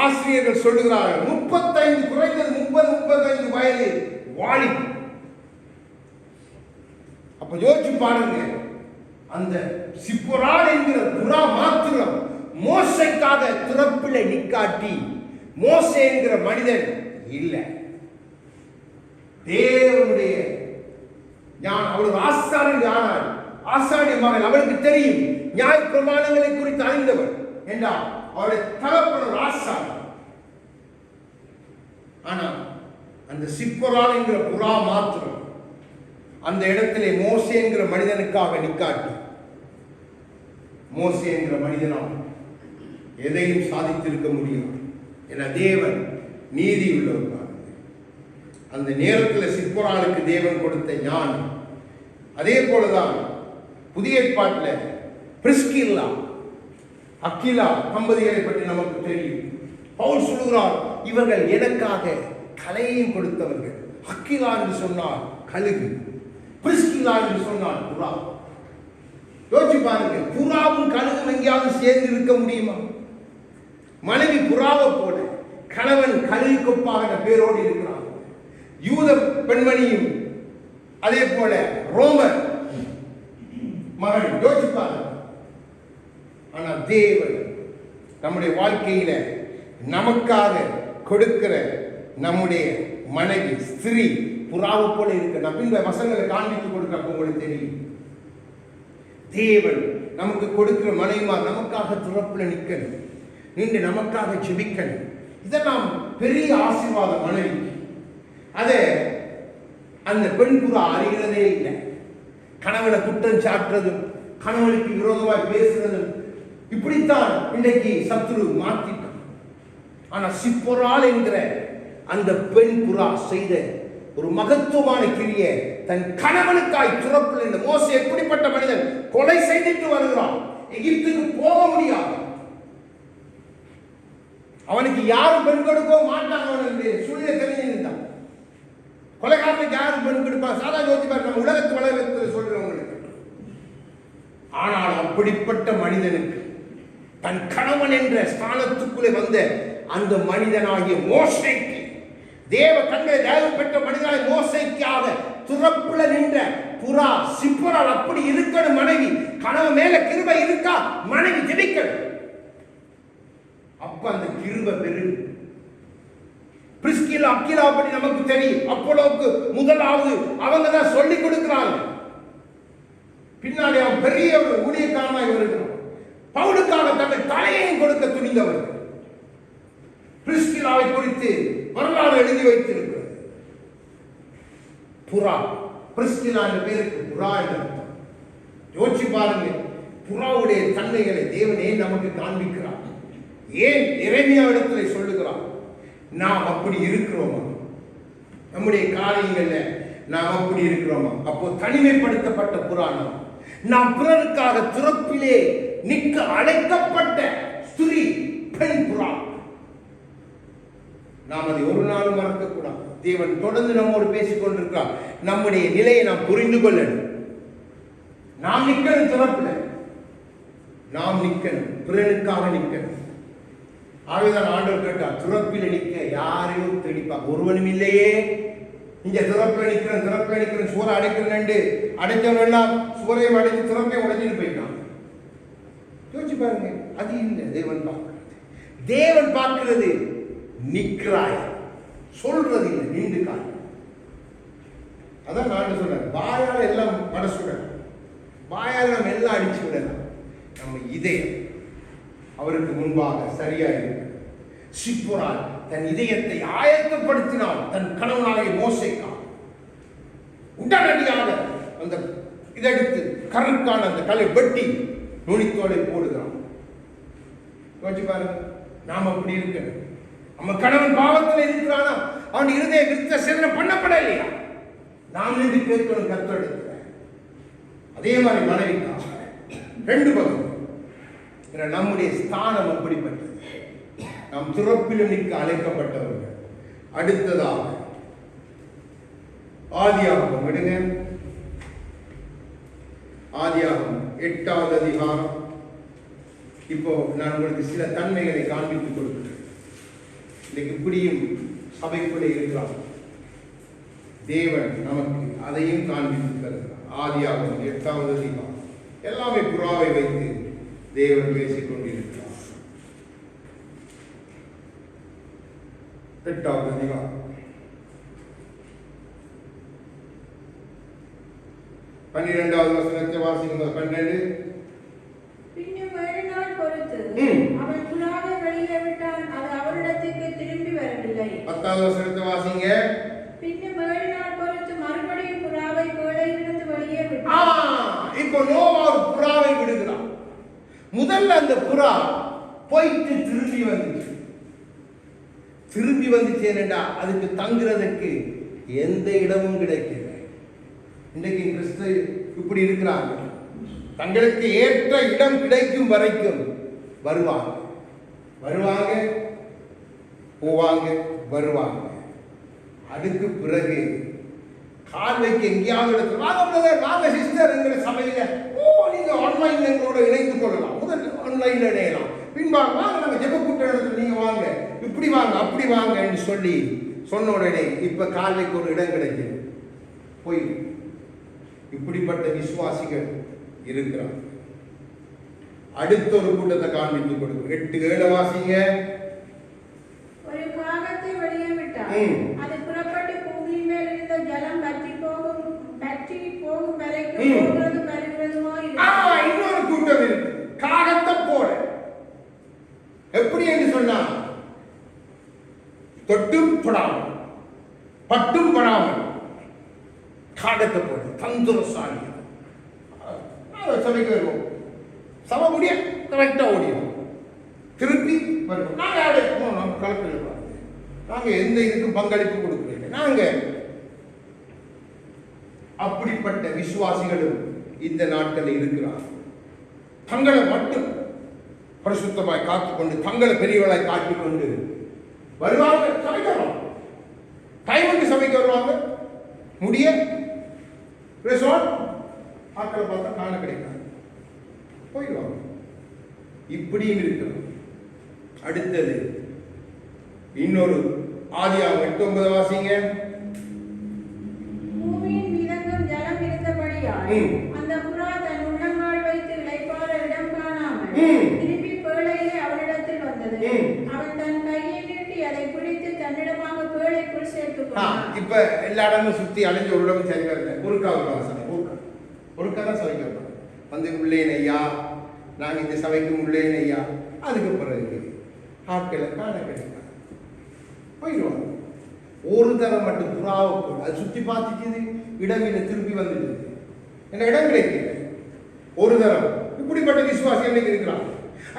ஆசிரியர்கள் சொல்லுகிறார்கள் 35 குறைந்தது 30-35 வயது வாலிபன். அப்ப யோசிச்சு பாருங்க, அந்த சிப்போரால் என்கிற புறா மாத்திரம் மோசைக்காக திறப்பிலே நிக்காட்டி மோசே என்கிற மனிதன் இல்லை. தேவனுடைய அவளுக்கு ஆசாரிய மகன், அவளுக்கு தெரியும் நியாய பிரமாணங்களை குறித்து அறிந்தவர் என்றால் அவருடைய தகப்பனர் ஆசாரி. ஆனா அந்த சிப்போரால் என்கிற புறா மாத்திரம் அந்த இடத்திலே மோசே என்கிற மனிதனுக்காக நிக்காட்டி, மோசே என்கிற மனிதனால் எதையும் சாதித்திருக்க முடியும் என தேவன் நீதி உள்ளவர். அந்த நேரத்தில் சிப்போராளுக்கு தேவன் கொடுத்த ஞானம். அதே போலதான் புதிய ஏற்பாட்டில் பிரிஸ்கில்லா அக்கிலா தம்பதிகளை பற்றி நமக்கு தெரியும். பவுல் சொல்லுகிறார், இவர்கள் எனக்காக கலையையும் கொடுத்தவர்கள், அக்கிலா என்று சொன்னால் கழுகு, பிரிஸ்கிலா என்று சொன்னால் புறா. யோசிச்சு பாருங்க, புறாவும் கழுகும் எங்கேயாவது சேர்ந்து இருக்க முடியுமா? மனைவி புறாவை போல, கணவன் கழுகு கொப்பாக பேரோடு இருக்கிறான். யூத பெண்மணியும் அதே போல ரோம மகன். யோசிச்சு பாருங்க. ஆனால் தேவன் நம்முடைய வாழ்க்கையில நமக்காக கொடுக்கிற நம்முடைய மனைவி ஸ்திரீ புறாவை போல இருக்க. நான் பின்பு வசனங்களை காண்பித்து கொடுக்க உங்களுக்கு தெரியும். தேவன் நமக்கு கொடுக்கிற மனைவிமார் நமக்காக துறப்புல நிற்கணும், நின்று நமக்காக ஜெபிக்கணும். இதெல்லாம் பெரிய ஆசீர்வாதம் மனைவி. அதை அந்த பெண் புறா அறிகிறதே இல்லை. கணவனை குற்றம் சாட்டுறதும், கணவனுக்கு விரோதமாய் பேசுறதும், இப்படித்தான் இன்றைக்கு சத்துரு மாற்றிட்டான். ஆனா சிப்பொராள் என்கிற அந்த பெண் புறா செய்த ஒரு மகத்துவமான கிரியை, தன் கணவனுக்காய் துறப்பில் இந்த மோசே எப்படிப்பட்ட மனிதன், கொலை செய்துட்டு வருகிறான். எகிப்துக்கு போக முடியாது, அவனுக்கு யாரும் பெண் கொடுக்க மாட்டாங்க. அவனுக்கு சூழ்நிலை தெரிஞ்சிருந்தான். கொலைகாரனுக்கு யாரும் பெண் கொடுப்பான்? சாதாரண யோசிப்பார், நம்ம உலகத்து வளர்த்து சொல்றவங்களுக்கு. ஆனால் அப்படிப்பட்ட மனிதனுக்கு, தன் கணவன் என்ற ஸ்தானத்துக்குள்ளே வந்த அந்த மனிதனாகிய மோசேக்கு, தேவ கண்களை தயவு பெற்ற மனிதனாக மோசேக்காக துறப்புல நின்ற புறா சிப்பொராள் அப்படி இருக்கணும். மனைவி கணவன் மேல கிருபை இருக்கா, மனைவி ஜெபிக்கணும். அப்ப அந்த கிருபை பெருகு. பிரிஸ்கிலா அக்கிலா பற்றி நமக்கு தெரியும். அப்போலோக்கு முதலாவது அவங்க தான் சொல்லி கொடுக்கிறாங்க. பின்னாடி அவன் பெரிய ஒரு ஊழியக்காரனாய் வருகிறான். பவுலுக்காக தங்கள் தலையையும் கொடுக்க துணிந்தவர். பிரிஸ்கிலாவை குறித்து வரலாறு எழுதி வைத்திருக்கிறது. புறா, பிரிஸ்கிலா என்ற பேருக்கு புறா என்று அர்த்தம். யோசிச்சு பாருங்க, புறாவுடைய தன்மைகளை தேவன் ஏன் நமக்கு காண்பிக்கிறார்? ஏன் எரேமியா இடத்துல சொல்லுகிறார்? நாம் அப்படி இருக்கிறோமா? நம்முடைய காரியங்கள்ல நாம் அப்படி இருக்கிறோமா? அப்போ தனிமைப்படுத்தப்பட்ட புராணம், நாம் பிறருக்காக துறப்பிலே நிற்க அழைக்கப்பட்ட ஸ்திரீ பெண் புறா. நாம் அதை ஒரு நாளும் மறக்கக்கூடாது. தேவன் தொடர்ந்து நம்மோடு பேசிக் கொண்டிருக்கிறார். நம்முடைய நிலையை நாம் புரிந்து கொள்ளணும். நாம் நிற்கணும், துறப்புல நாம் நிற்கணும், பிறனுக்காக நிற்கணும். ஆகவேதான் ஆண்டவர் கேட்டார், துறப்பில் நிற்க யாரையும் தேடிப்பாங்க, ஒருவனும் இல்லையே. இங்க துறப்பில் நிற்கிறேன் சூறை அடைக்கிறேன், அடைச்சவன் எல்லாம் சூறையும் அடைச்சு துறப்பையும் உடைச்சிட்டு போயிட்டான். யோசிச்சு பாருங்க, அது இல்லை தேவன் பார்க்கிறது. தேவன் பார்க்கிறது நிற்கிறாய், சொல்றது இல்லை, நின்றுக்காய். அதான் நான் சொல்றேன், வாயால எல்லாம் மனசுடன், வாயால நம்ம எல்லாம் அடிச்சு விடலாம். நம்ம இதயம் அவருக்கு முன்பாக சரியாக சிப்பொராள் தன் இதயத்தை ஆயத்தப்படுத்தினாள். தன் கணவனாகிய மோசேக்காக உடனடியாக அந்த இதெடுத்து கருக்கான அந்த கலை வெட்டி நுனித்தோலை போடுகிறான். யோசிச்சு பாருங்க, நாம் அப்படி இருக்கணும். நம்ம கணவன் பாவத்தில் இருக்கிறானா, அவன் இருதய விருத்த சேதனை பண்ணப்பட இல்லையா? நாம் நின்று கேட்கணும், கத்தெடுக்கிறேன். அதே மாதிரி மனைவிக்காக ரெண்டு பக்கம் நம்முடைய ஸ்தானம் அப்படிப்பட்டது. நாம் துறப்பிலும் நிற்க அழைக்கப்பட்டவர்கள். அடுத்ததாக ஆதியாகமம் விடுங்க, ஆதியாகமம் 8வது அதிகாரம். இப்போ நான் உங்களுக்கு சில தன்மைகளை காண்பித்துக் கொடுக்கிறேன். இன்னைக்கு இப்படியும் சபைக்குள்ளே இருக்கிறார். தேவன் நமக்கு அதையும் காண்பித்து தருகிறார். ஆதியாகமம் 8வது அதிகாரம். எல்லாமே புறாவை வைத்து தேவன் பேசிக் கொண்டிருக்கிறார். 8வது அதிகாரம் 12வது வசனத்தை வாசிங்க. 12. பின்னும் 7 நாள் பொறுத்து அவன் புறாவை வெளியே விட்டான், அது அவரிடத்துக்கு திரும்பி வரவில்லை. 10வது வசனத்தை வாசிங்க. பின்னும் 7 நாள் பொறுத்து மறுபடியும் புறாவை கோடையிலிருந்து வெளியே விட்டான். இப்போ நோவா ஒரு புறாவை விடுகிறான். முதல்ல அந்த புறா போயிட்டு திரும்பி வந்துச்சு என்னடா, அதுக்கு தங்குறதுக்கு எந்த இடமும் கிடைக்கல. இன்றைக்கு கிறிஸ்து இப்படி இருக்கிறாங்க. தங்களுக்கு ஏற்ற இடம் கிடைக்கும் வரைக்கும் வருவாங்க, போவாங்க, வருவாங்க. அதுக்கு பிறகு கால் வைக்க எங்கேயாவது இடத்துல வாங்க பிரதர், வாங்க சிஸ்டர், எங்களை சபையில நீங்க ஆன்லைன்ல எங்களோட இணைந்து கொள்ளலாம். முதல் ஆன்லைன்ல இணையலாம், பின்பாக வாங்க நம்ம ஜெப கூட்ட இடத்துல நீங்க வாங்க, இப்படி வாங்க அப்படி வாங்க என்று சொல்லி சொன்ன உடனே இப்ப கால் வைக்க ஒரு இடம் கிடைக்குது. போய் இப்படிப்பட்ட விசுவாசிகள் இருக்கிறார். அடுத்த ஒரு கூட்டத்தை காண்பித்துக் கொடுக்கும். 8:7 வாசிங்க. ஒரு காகத்தை வெளியே விட்டார். அது புறப்பட்டு பூமியின் மேல் இருந்த ஜலம் பற்றி போகும் வரைக்கும் போகிறது வருகிறதுமாய் இருந்தது. இன்னொரு கூட்டம் இருக்கு, காகத்தை போல. எப்படி என்று சொன்னா, தொட்டும் படாமல் பட்டும் படாமல் காகத்தை போல தந்திரசாலி. சபைக்கு வருவோம், சபை முடிய கரெக்டா ஓடிடும், திருப்பி வருவோம். நாங்கள் கலப்பில் நாங்க எந்த இதுக்கும் பங்களிப்பு கொடுக்கல. நாங்க அப்படிப்பட்ட விசுவாசிகளும் இந்த நாட்டில் இருக்கிறார். தங்களை மட்டும் பரிசுத்தமாய் காத்துக்கொண்டு தங்களை பெரியவளாய் காட்டிக்கொண்டு வருவாங்க. சபைக்கு வருவாங்க, டைமுக்கு சபைக்கு வருவாங்க. முடிய ரெசார்ட் ஆக்களை பார்த்தா காண கிடைக்காது, போயிடுவாங்க. இப்படியும் இருக்கிறோம். அடுத்தது இன்னொரு ஆதியாகமம் 8:9 வாசிங்க. பூமியின் மீதெங்கும் ஜலம் இருந்தபடியால் அந்த புறா தன் உள்ளங்கால் வைத்து இளைப்பாற இடம் காணாமல் திருப்பி பேழையிலே அவனிடத்தில் வந்தது. அவன் தன் கையை நீட்டி அதை பிடித்து தன்னிடமாக பேழைக்குள் சேர்த்துக் கொண்டான். இப்ப எல்லா இடமும் சுத்தி அலைஞ்சு ஒரு இடமும் சரி வரல. ஒருக்கா தான் சபைக்கு வரலாம். வந்து உள்ளேன் ஐயா, நாங்க இந்த சபைக்கு உள்ளேன் ஐயா. அதுக்கு பிறகு ஆட்களை காண கிடைக்காது, போயிடுவாங்க. ஒரு தரம் மட்டும் புறாவை அது சுத்தி பார்த்துச்சு, இடமில்லை, திருப்பி வந்துட்டு என்ன இடம் கிடைக்கல. ஒரு தரம் இப்படிப்பட்ட விசுவாசி என்னைக்கு இருக்கிறாங்க.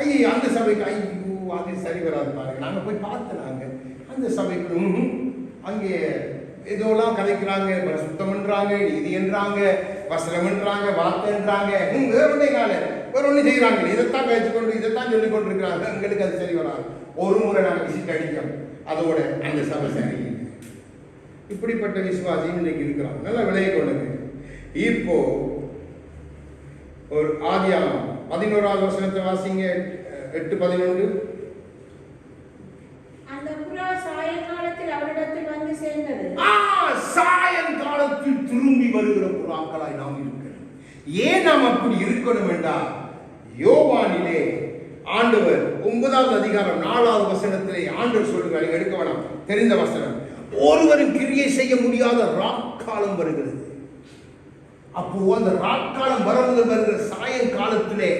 ஐயோ அந்த சபைக்கு, ஐயோ அது சரி வராது பாருங்க. நாங்க போய் பார்த்தனாங்க அந்த சபைக்கு அங்கே ஏதோலாம் கதைக்கிறாங்க, சுத்தம் என்றாங்க, நீதி என்றாங்க, வசனம் என்றாங்க, வார்த்தை என்றாங்க, வேற ஒண்ணு செய்யறாங்க. இதைத்தான் கழிச்சுக்கொண்டு இதைத்தான் சொல்லிக் கொண்டிருக்கிறாங்க. எங்களுக்கு அது சரி வராது. ஒரு முறை நாங்கள் விசிட் அடிக்கோம், அதோட அந்த சபை சரி. இப்படிப்பட்ட விசுவாசியும் இன்னைக்கு இருக்கிறாங்க. நல்லா விளைய கொள்ளுங்க. இப்போ ஒரு ஆதியாகமம் 11வது வசனத்தை வாசிங்க. 8:11. அந்த புறா சாயங்காலத்தில் அவரிடத்தில் வந்து சேர்ந்தது. சாயங்காலத்தில் திரும்பி வருகிற புறாக்களாய் நாம் இருக்கிறோம். ஏன் நாம் அப்படி இருக்கணும் என்றால், யோவானிலே ஆண்டவர் 9வது அதிகாரம் 4வது வசனத்திலே ஆண்டவர் சொல்லுகிறார், எடுக்க வேணாம், தெரிந்த வசனம். ஒருவரும் கிரியை செய்ய முடியாத ராக்காலம் வருகிறது. அப்போ அந்த ராக்காலம் வருகிற சாயங்காலத்திலே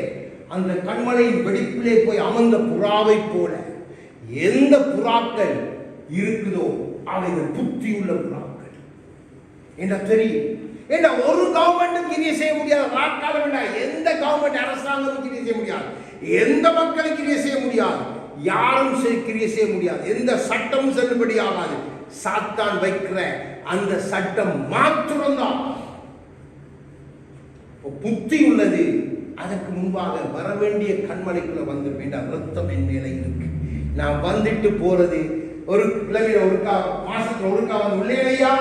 அந்த கண்மலையின் வெடிப்பிலே போய் அமர்ந்த புறாவை போல எந்த புறாக்கள் இருக்குதோ அவைகள் புத்தியுள்ள புறாக்கள் என்ன தெரியும். ஏன்னா ஒரு கவர்மெண்ட்டும் கிரியை செய்ய முடியாது. ராக்காலம் என்ன, எந்த கவர்மெண்ட் அரசாங்கமும் கிரியை செய்ய முடியாது, எந்த மக்களும் கிரியை செய்ய முடியாது, யாரும் கிரியை செய்ய முடியாது, எந்த சட்டமும் செல்லுபடி ஆகாது. சாத்தான் வைக்கிற அந்த சட்டம் மாத்திரம்தான் புத்தி உள்ளது. அதற்கு முன்பாக வர வேண்டிய கண்மலைக்குள்ள வந்து வேண்டாம். ரத்தம் என் மேல இருக்கு, நான் வந்துட்டு போறது ஒரு கிழமையில ஒருக்கா, மாசத்துல ஒருக்கா வந்து உள்ளேனையா,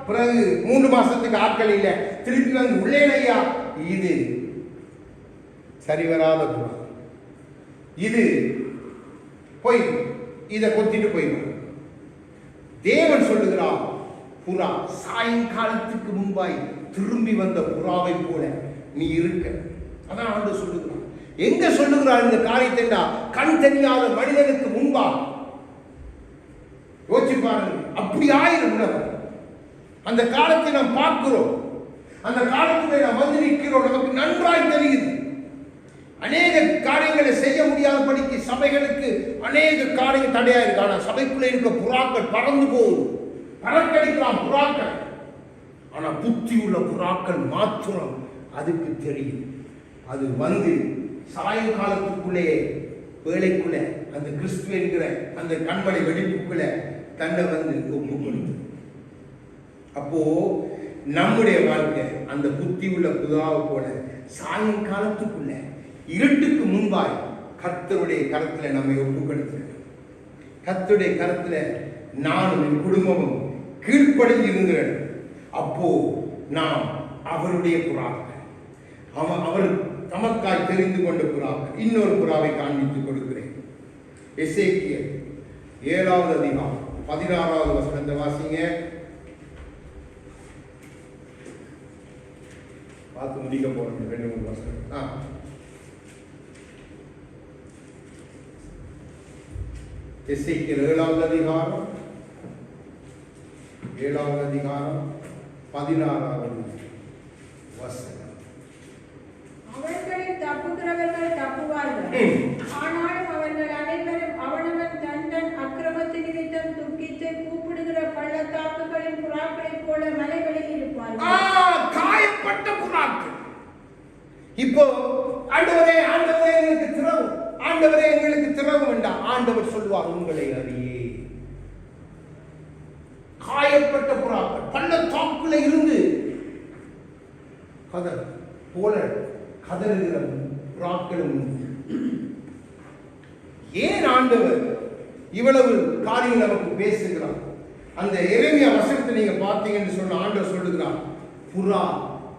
பிறகு 3 மாசத்துக்கு ஆட்கள் இல்லை, திருப்பி வந்து உள்ளேனையா. இது சரி வராத புறா. இது போய் இதை கொத்திட்டு போயிடும். தேவன் சொல்லுகிறார், புறா சாயங்காலத்துக்கு முன்பாய் திரும்பி வந்த புறாவை போல நீ இருக்க. அதான் ஆண்டவர் சொல்லுகிறார். எங்க சொல்லுகிறார் இந்த காரியத்தை? கண் தெரியாத மனிதனுக்கு முன்பா யோசிச்சு பாருங்க. அப்படி ஆயிரம் உலகம். அந்த காலத்தை நாம் பார்க்கிறோம், அந்த காலத்தில் நாம் வந்து நிற்கிறோம். நமக்கு நன்றாய் தெரியுது அநேக காரியங்களை செய்ய முடியாதபடிக்கு சபைகளுக்கு அநேக காரியங்கள் தடையா இருக்கு. ஆனா சபைக்குள்ளே இருக்க புறாக்கள் பறந்து போகுது, பறக்கடிக்கலாம் புறாக்கள். ஆனா புத்தி உள்ள புறாக்கள் மாத்திரம் அதுக்கு தெரியும். அது வந்து சாயங்காலத்துக்குள்ளே வேலைக்குள்ள அந்த கிறிஸ்து என்கிற அந்த கண்மலை வெடிப்புக்குள்ள தன்னை வந்து ஒப்பு கொடுத்து. அப்போ நம்முடைய வாழ்க்கை அந்த புத்தி உள்ள புதாவை போல சாயங்காலத்துக்குள்ள இருட்டுக்கு முன்பாய் கர்த்தருடைய கரத்துல நம்மை ஒப்பு கொடுத்து, கர்த்தருடைய கரத்துல நானும் என் குடும்பமும் கீழ்ப்படிந்து இருங்கள். அப்போ நாம் அவருடைய புறாக்கள், அவர் தமக்காய் தெரிந்து கொண்ட புறாக்கள். இன்னொரு புறாவை காண்பித்துக் கொடுக்கிறேன். எசேக்கியேல் 7வது அதிகாரம் 16வது வசனத்தை வாசிங்க. பார்த்து முடிக்க போறோம். 2-3 வசனம். எசேக்கியேல் 7வது அதிகாரம் 16வது வசனம். அவர்களில் தப்புகிறவர்கள் தப்புவார்கள், ஆனாலும் அவர்கள் அனைவரும் அவனவன் தன் தன் அக்கிரமத்தின் நிமித்தம் துக்கித்து கூப்பிடுகிற பள்ளத்தாக்குகளின் புறாக்களைப் போல மலைகளில் இருப்பார்கள். காயப்பட்ட புறாக்கள். இப்போ ஆண்டவரே ஆண்டவரே எங்களுக்கு திறவும், ஆண்டவரே எங்களுக்கு திறவும் வேண்டாம். ஆண்டவர் சொல்வார், உங்களை அறியே. காயப்பட்ட புறாக்கள் பள்ளத்தாக்குல இருந்து கதர் போல கதறுகிற புறாக்களும். ஏன் ஆண்டவர் இவ்வளவு காரியங்கள் நமக்கு பேசுகிறார்? அந்த எரேமியா வசனத்தை நீங்க பார்த்தீங்கன்னு சொன்ன ஆண்டவர் சொல்லுகிறார், புறா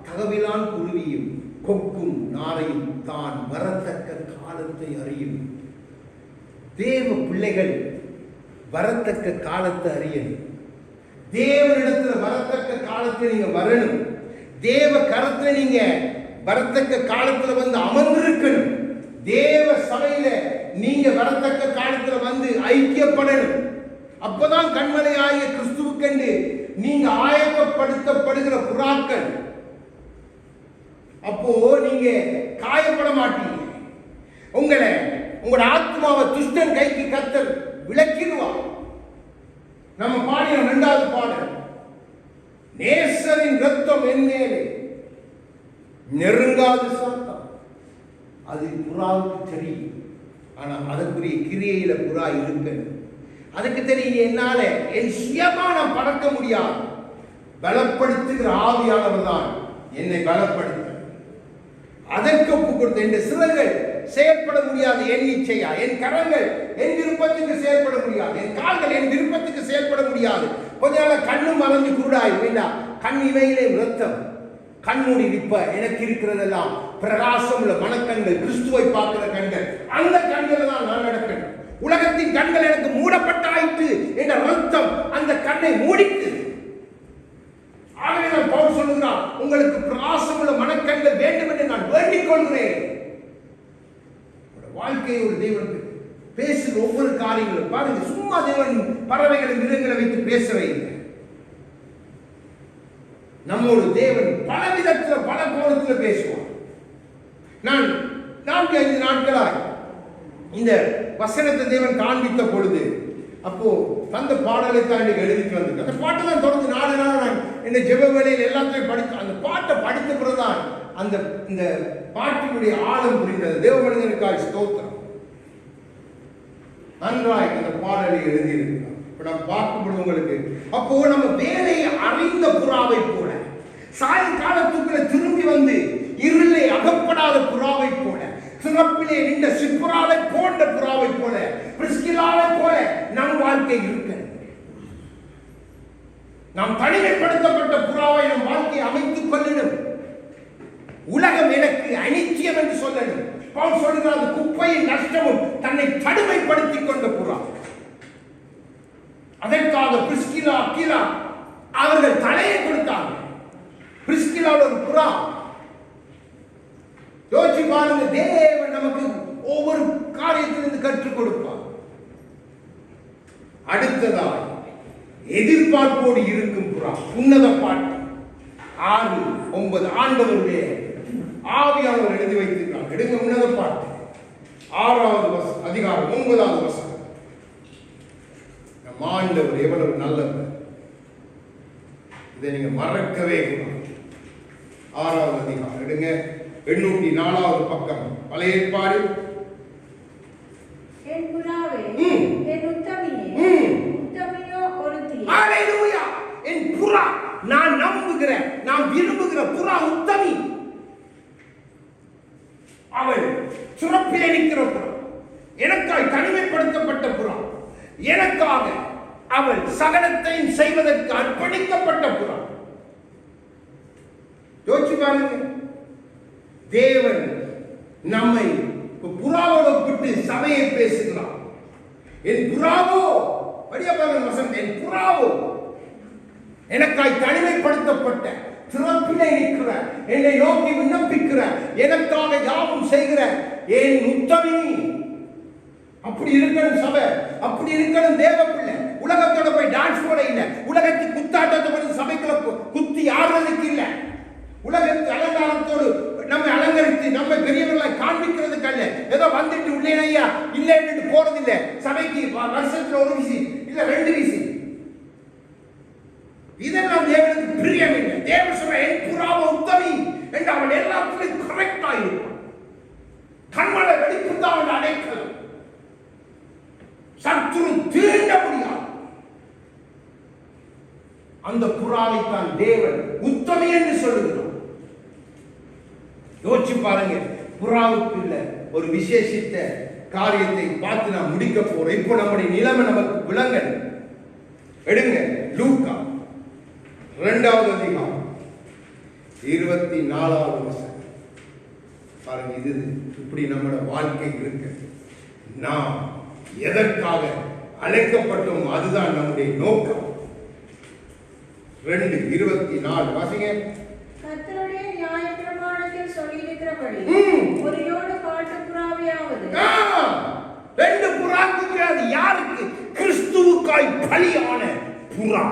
தகவிலான் குருவியும் கொக்கும் நாரையும் தான் வரத்தக்க காலத்தை அறியும். தேவ பிள்ளைகள் வரத்தக்க காலத்தை அறியணும். தேவனிடத்துல வரத்தக்க காலத்தில் நீங்க வரணும். தேவ கரத்துல நீங்க வரத்தக்க காலத்துல வந்து அமர்ந்திருக்கணும். தேவ சபையில நீங்க வரத்தக்க காலத்துல வந்து ஐக்கியப்படணும். அப்பதான் கண்மலை ஆகிய கிறிஸ்துவுக்கென்று நீங்க ஆயத்தப்படுத்தப்படுகிற புறாக்கள். அப்போ நீங்க காயப்பட மாட்டீங்க. உங்களோட ஆத்மாவை துஷ்டன் கைக்கு கர்த்தர் விலக்கிடுவார். நம்ம பாடிய 2வது பாடல், நேசரின் ரத்தம் என் மேலே நெருங்காது சாத்தான். அது புறாவுக்கு தெரியும். ஆனா அதற்குரிய கிரியையில புறா இருக்கு. அதுக்கு தெரியும், என்னால என் சுயமா நான் பறக்க முடியாது. பலப்படுத்துகிற ஆவியானவர் தான் என்னை பலப்படுத்த. அதற்கு ஒப்பு கொடுத்த என் சிறகுகள் செயல்பட முடியாது என் இச்சையா, என் கரங்கள் என் விருப்பத்துக்கு செயல்பட முடியாது, என் கால்கள் என் விருப்பத்துக்கு செயல்பட முடியாது. கொஞ்ச நாள் கண்ணு மறைஞ்சு குருடாய் வேண்டாம். கண் இவையிலே ரத்தம், கண்மூடி இப்ப எனக்கு இருக்கிறதெல்லாம் பிரகாசம் உள்ள மனக்கண்கள், கிறிஸ்துவை பார்க்கிற கண்கள். அந்த கண்கள் தான் நான் நடக்கணும். உலகத்தின் கண்கள் எனக்கு மூடப்பட்டாயிற்று என்ற ரத்தம் அந்த கண்ணை மூடித்து. ஆகவே நான் பவுல் சொல்லுகிறான், உங்களுக்கு பிரகாசம் உள்ள மனக்கண்கள் வேண்டும் என்று நான் வேண்டிக் கொள்கிறேன். வாழ்க்கையை ஒரு தேவன் பேசுகிற ஒவ்வொரு காரியங்களும் பாருங்க, சும்மா தேவன் பறவைகளை மிருகங்களை வைத்து பேசுறேன். நம்மோடு தேவன் பல விதத்தில் பல கோணத்தில் பேசுவார். நான் 4-5 நாட்களாய் இந்த வசனத்தை தேவன் காண்பித்த பொழுது, அப்போ தந்த பாடலை தான் எழுதிட்டு வந்து அந்த பாட்டெல்லாம் தொடர்ந்து 4 நாள் நான் இந்த ஜெப வேளையில் எல்லாத்தையும் படித்து அந்த பாட்டை படித்த பிறகுதான் அந்த இந்த பாட்டினுடைய ஆழம் புரிந்தது. தேவமனிதனுக்காய் ஸ்தோத்திரம். நன்றாய் அந்த பாடலை எழுதியிருக்கிறார். இப்ப நம்ம பார்க்கும்போது உங்களுக்கு அப்போ நம்ம வேலையை அறிந்த புறாவை போல, சாயங்காலத்துக்குள்ள திரும்பி வந்து இருளை அகப்படாத புறாவை போல, சிறப்பிலே நின்ற சிப்புராவை போன்ற புறாவை போல, பிரிஸ்கிலாவை போல நம் வாழ்க்கை இருக்க. நாம் தனிமைப்படுத்தப்பட்ட புறாவை நம் வாழ்க்கையை அமைத்துக் கொள்ளணும். உலகம் எனக்கு அனித்தியம் என்று சொல்லணும். பவுல் சொல்கிறார், குப்பையின் நஷ்டமும் தன்னை தனிமைப்படுத்திக் கொண்ட புறா. அதற்காக பிரிஸ்கிலா அக்கிலா அவர்கள் தலையை கொடுத்தாங்க. பிரிஸ்கிலா ஒரு புறா. யோசிச்சு பாருங்க, தேவன் நமக்கு ஒவ்வொரு காரியத்திலிருந்து கற்றுக் கொடுப்பார். அடுத்ததாய் எதிர்பார்ப்போடு இருக்கும் புறா. உன்னத பாட்டு 6-9 ஆண்டவருடைய ஆவியானவர் எழுதி வைத்திருக்கிறார். எடுங்க உன்னத பாட்டு 6வது அதிகாரம் 9வது வசனம். நம் ஆண்டவர் எவ்வளவு நல்லவர், இதை நீங்க மறக்கவே கூடாது. 6வது அதிகாரம் எடுங்க, 804வது பக்கம், பழைய ஏற்பாடு. என் புறாவே, என் உத்தமியே, உத்தமியோ ஒருத்தியே. ஹல்லேலூயா! என் புறா, நான் நம்புகிற, நான் விரும்புகிற புறா உத்தமி. அவள் சிறப்பிலே நிற்கிற புறா, எனக்காய் தனிமைப்படுத்தப்பட்ட புறா, எனக்காக அவள் சகலத்தையும் செய்வதற்கு அர்ப்பணிக்கப்பட்ட புறா. யோசிச்சு பாருங்க, தேவன் நம்மை புறாவோடு ஒப்பிட்டு சபையை பேசுகிறார். என் புறாவோ, வடியா பாருங்க வசனம், என் புறாவோ எனக்காய் தனிமைப்படுத்தப்பட்ட திறப்பிலே நிற்கிற, என்னை நோக்கி விண்ணப்பிக்கிற, எனக்காக யாவும் செய்கிற என் உத்தமி. அப்படி இருக்கணும் சபை, அப்படி இருக்கணும் தேவ பிள்ளை. உலகத்தோட போய் டான்ஸ் போட இல்ல, உலகத்துக்கு குத்தாட்டத்தை பண்ணி சபைக்குள்ள குத்தி ஆடுறதுக்கு இல்ல, உலகத்து அலங்காரத்தோடு நம்ம அலங்கரித்து நம்ம பெரியவர்களை காண்பிக்கிறதுக்கு அல்ல. ஏதோ வந்துட்டு உள்ளேன் ஐயா இல்லைன்னு போறது இல்ல. சபைக்கு வருஷத்துல ஒரு விசி இல்ல 2 விசி, இதெல்லாம் தேவனுக்கு பிரியம் இல்லை. தேவன் சொல்ற என் புறாவ உத்தமி என்று அவன் எல்லாத்துலையும் கரெக்டா இருப்பான். கண்மலை வெடிப்புதான் அவன் அடைக்கலம், சத்துரு தீண்ட முடியாது. அந்த புறாவை தான் தேவன் உத்தமி என்று சொல்லுகிறான். யோசிச்சு பாருங்க, புறாவுக்கு இல்ல ஒரு விசேஷித்த காரியத்தை பார்த்து நாம் முடிக்க போறோம். இப்போ நம்முடைய நிலைமை நமக்கு விளங்கல். எடுங்க லூக்கா 2வது அதிகாரம் 24வது வசனம் பாருங்க. இது இப்படி நம்முடைய வாழ்க்கை இருக்கு. நாம் எதற்காக அழைக்கப்பட்டோம், அதுதான் நம்முடைய நோக்கம். 2:24 வாசிங்க. கர்த்தருடைய நியாயப்பிரமாணத்தில் சொல்லியிருக்கிறபடி ஒரு யோடு காட்டுப்புறாவையாவது 2 புறாக்கு அது யாருக்கு? கிறிஸ்துவுக்காய் பலியான புறா.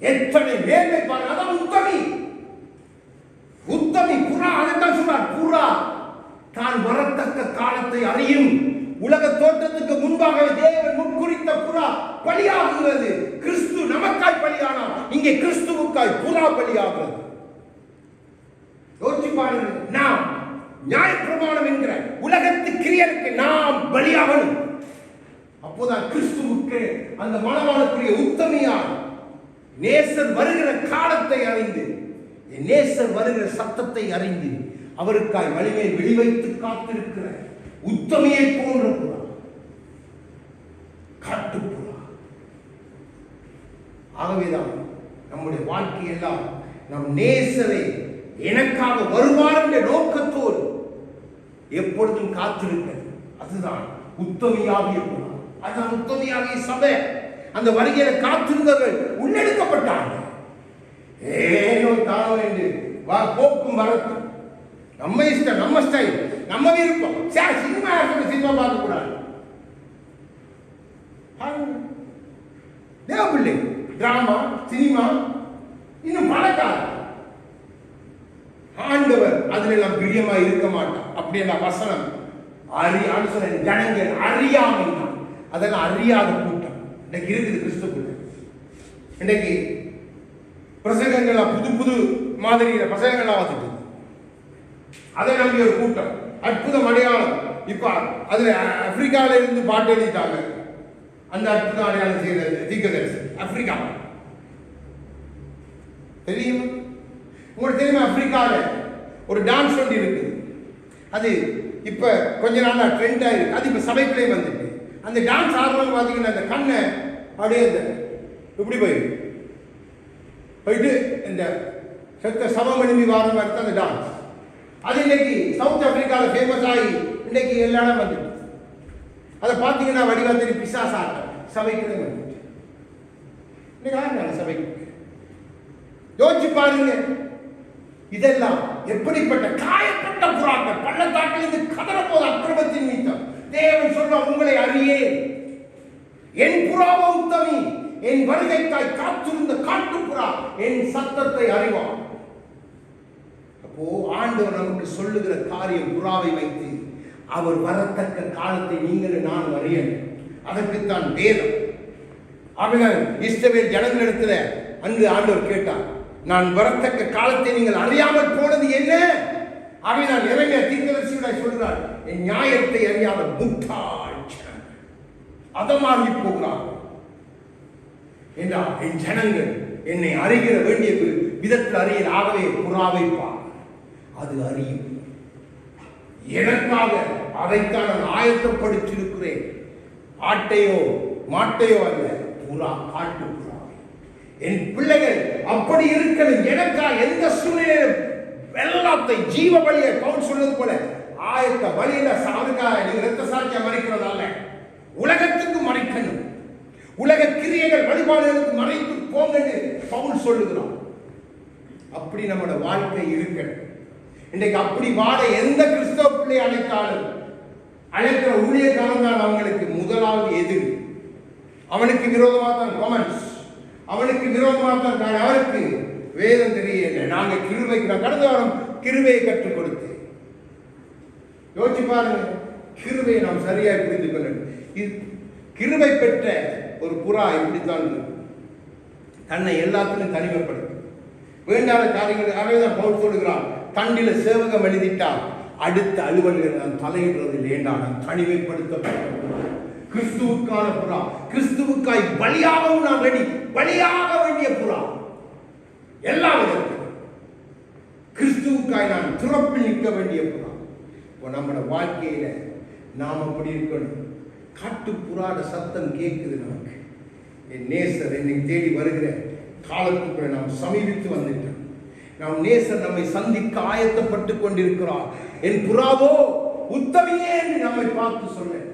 எத்தனை மேன்மை பாருங்க. அதான் உத்தமி. உத்தமி புறா. அதைத்தான் சொல்றார், புறா தான் வரத்தக்க காலத்தை அறியும். உலக தோற்றத்துக்கு முன்பாக தேவன் முன்குறித்த புறா பலியாகுகிறது. கிறிஸ்து நமக்காய் பலியானார். இங்கே கிறிஸ்துவுக்காய் புறா பலியாகிறது. யோசிச்சு பாருங்க, நாம் நியாயப்பிரமாணம் என்கிற உலகத்து கிரியைக்கு நாம் பலியாகணும். அப்போதான் கிறிஸ்துவுக்கு அந்த மணவாளனுக்குரிய உத்தமியார் நேசர் வருகிற காலத்தை அறிந்து, நேசர் வருகிற சத்தத்தை அறிந்து அவருக்காய் வலிமையை வெளிவைத்து காத்திருக்கிற உத்தமியை போன்ற புறா, காட்டுப்புறா. ஆகவேதான் நம்முடைய வாழ்க்கையெல்லாம் நம் நேசரை எனக்காக வருவார் என்ற நோக்கத்தோடு எப்பொழுதும் காத்திருக்க, அதுதான் உத்தமியாகிய புறா. அதுதான் உத்தமியாகிய சபை. அந்த வருகையில காத்திருந்தவர்கள் உள்ளெடுக்கப்பட்டாங்க. ஏனோ தானோ என்று வா போக்கும் வரட்டும், நம்ம இஷ்டம், நம்ம ஸ்டைல், நம்ம விருப்பம். சினிமா சினிமா பார்க்க கூடாது. தேவப்பிள்ளை டிராமா, சினிமா, இன்னும் பணக்காரர். ஆண்டவர் அதுல எல்லாம் பிரியமா இருக்க மாட்டான். அப்படி எல்லாம் வசனம் ஜனங்கள் அறியாமை தான். அதெல்லாம் அறியாத கூட்டம் இன்னைக்கு இருக்குது கிறிஸ்துக்குள்ள. இன்னைக்கு பிரசங்கங்கள்லாம் புது புது மாதிரியில பிரசங்கங்கள்லாம் வந்துட்டு, அதை நம்பி ஒரு கூட்டம், அற்புதம் அடையாளம். இப்ப அதுல ஆப்பிரிக்கால இருந்து பாட்டு எழுதிட்டாங்க. அந்த அற்புத அடையாளம் செய்யறது தீர்க்கதரிசி ஆப்பிரிக்கா தெரியுமா? உங்களுக்கு தெரியுமா? ஆப்பிரிக்கால ஒரு டான்ஸ் ஒன்று இருக்குது. அது இப்ப கொஞ்ச நாளா ட்ரெண்ட் ஆயிருக்கு. அது இப்ப சபைக்குள்ளே வந்துட்டு அந்த டான்ஸ் ஆடுறவங்க பார்த்தீங்கன்னா அந்த கண்ணை அப்படியே இப்படி போயிட்டு இந்த செத்த சமம் எழுதி வார மாதிரி தான் அந்த டான்ஸ். அது இன்னைக்கு சவுத் ஆப்பிரிக்காவில் ஃபேமஸ் ஆகி இன்னைக்கு எல்லா இடம் வந்துட்டு. அதை பார்த்தீங்கன்னா வடிவாத்திரி பிசாஸ் ஆட்டம் சபைக்குள்ளே வந்துட்டு. இன்னைக்கு ஆடுறாங்க சபைக்கு. யோசிச்சு பாருங்க, இதெல்லாம் எப்படிப்பட்ட காயப்பட்ட புறாக்கள் பள்ளத்தாக்கிலிருந்து கதற போது அக்கிரமத்தின் மீத்தம். தேவன் சொல்ற உங்களை அறியே, என் புறாவ உத்தமி, என் வருகைக்காய் காத்திருந்த காட்டுப்புறா என் சத்தத்தை அறிவான். அப்போ ஆண்டவர் நமக்கு சொல்லுகிற காரியம் புறாவை வைத்து அவர் வரத்தக்க காலத்தை நீங்கள் நான் அறியணும். அதற்குத்தான் வேதம். அவர்கள் இஸ்ரவேல் ஜனங்களிடத்துல அன்று ஆண்டவர் கேட்டார், நான் வரத்தக்க காலத்தை நீங்கள் அறியாமல் போனது என்ன? அவை நான் இறங்கிய தீர்க்கதரிசியுடைய சொல்கிறார், என் நியாயத்தை அறியாத முட்டாள் அதமாகி போகிறார்கள் என்றால் என் ஜனங்கள் என்னை அறிகிற வேண்டிய விதத்தில் அறிய. ஆகவே புறாவை பார், அது அறியும். எனக்காக அதைத்தான் நான் ஆயத்தப்படுத்தியிருக்கிறேன். ஆட்டையோ மாட்டையோ அல்ல, புறா, காட்டு புறா. என் பிள்ளைகள் அப்படி இருக்கணும். எனக்கா எந்த சூழ்நிலையிலும் வெள்ளத்தை ஜீவ பலியை பவுல் சொல்றது போல ஆயத்த பலியில சாதுக்கா நீங்க ரத்த சாட்சியா மறைக்கிறதால உலகத்துக்கு மறைக்கணும். உலக கிரியைகள் வழிபாடுகளுக்கு மறைத்து போங்கன்னு பவுல் சொல்லுகிறான். அப்படி நம்மளோட வாழ்க்கை இருக்கணும். இன்றைக்கு அப்படி வாழ எந்த கிறிஸ்தவ பிள்ளை அழைத்தாலும் அழைக்கிற ஊழியக்காரன் தான் அவங்களுக்கு முதலாவது எதிரி. அவனுக்கு விரோதமாக தான் கமெண்ட்ஸ், அவனுக்கு விரோதமாக தான். அவருக்கு வேதம் தெரியல. நாங்கள் கிருபைக்கு, நான் கடந்த வாரம் கிருபையை கற்றுக் கொடுத்தேன். யோசிச்சு பாருங்க, கிருபையை நாம் சரியாக புரிந்து கொள்ளணும். இது கிருபை பெற்ற ஒரு புறா இப்படித்தான் தன்னை எல்லாத்திலும் தனிமைப்படுத்தும். வேண்டாத காரியங்கள் அவைதான் பவுல் சொல்லுகிறான். தண்டில சேவகம் எழுதிட்டால் அடுத்த அலுவல்கள் நான் தலையிடுறது இல்லையேண்டா, நான் தனிமைப்படுத்தப்பட்ட கிறிஸ்துவுக்கான புறா. கிறிஸ்துவுக்காய் பலியாகவும் நான் ரெடி, பலியாக வேண்டிய புறா. எல்லா விதத்திலும் கிறிஸ்துவுக்காய் நான் துறப்பில் நிற்க வேண்டிய புறா. இப்போ நம்மளோட வாழ்க்கையில நாம் அப்படி இருக்கணும். காட்டு புறாட சத்தம் கேட்குது நமக்கு. என் நேசர் என்னை தேடி வருகிற காலத்துக்குள்ள நாம் சமீபித்து வந்துட்டோம். நாம் நேசர் நம்மை சந்திக்க ஆயத்தப்பட்டு கொண்டிருக்கிறார். என் புறாவோ உத்தமியே என்று நம்மை பார்த்து சொன்னேன்.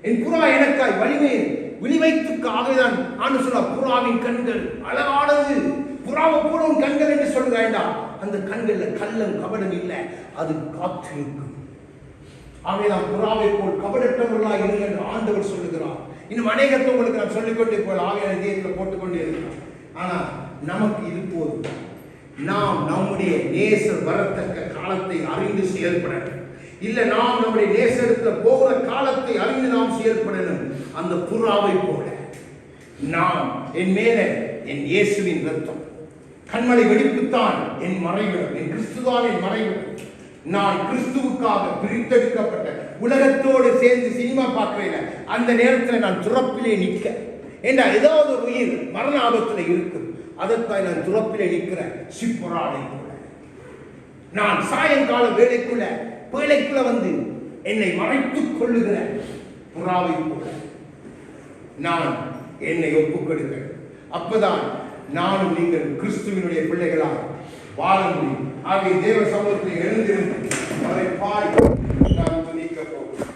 என் புறா எனக்காய் வலிமை விழிவைத்துக்காகதான் ஆண்டு சொல்ல. புறாவின் கண்கள் அழகானது. புறாவை போல உன் கண்கள் என்று சொல்ல வேண்டாம். அந்த கண்கள்ல கள்ளம் கபடம் இல்லை, அது காத்திருக்கும். ஆகைதான் புறாவை போல் கபடற்றவர்களாக இருங்கள் என்று ஆண்டவர் சொல்லுகிறார். இன்னும் அநேகத்தை உங்களுக்கு நான் சொல்லிக்கொண்டே போல் ஆவியான தேசத்தில் போட்டுக்கொண்டே இருக்கிறார். ஆனா நமக்கு இது போதும். நாம் நம்முடைய நேசர் வரத்தக்க காலத்தை அறிந்து செயல்படணும். இல்ல நாம் நம்முடைய நேசத்தில் போகிற காலத்தை அறிந்து நாம் செயல்படணும். அந்த புறாவை போல நாம் என் மேல என் இயேசுவின் ரத்தம், கண்மலை வெடிப்புத்தான் என் மறைவிடம், என் கிறிஸ்துதான் என் மறைவிடம். நான் கிறிஸ்துவுக்காக பிரித்தெடுக்கப்பட்ட உலகத்தோடு சேர்ந்து சினிமா பார்க்கிறேன். அந்த நேரத்தில் நான் துறப்பிலே நிற்க ஏண்டா ஏதாவது ஒரு உயிர் மரண ஆபத்தில் இருக்கும். அதற்காக நான் துறப்பிலே நிற்கிற சிப்புறாடை போல நான் சாயங்கால வேலைக்குள்ள வந்து என்னை மறைத்துக் கொள்ளுகிற புறாவை போல நான் என்னை ஒப்புக் கொடுக்கிறேன். அப்பதான் நானும் நீங்கள் கிறிஸ்துவினுடைய பிள்ளைகளாக வாழ முடியும். ஆகிய தேவ சமூகத்தில் எழுந்திருந்து அவரை பாடி நாம் துணிக்க போகிறோம்.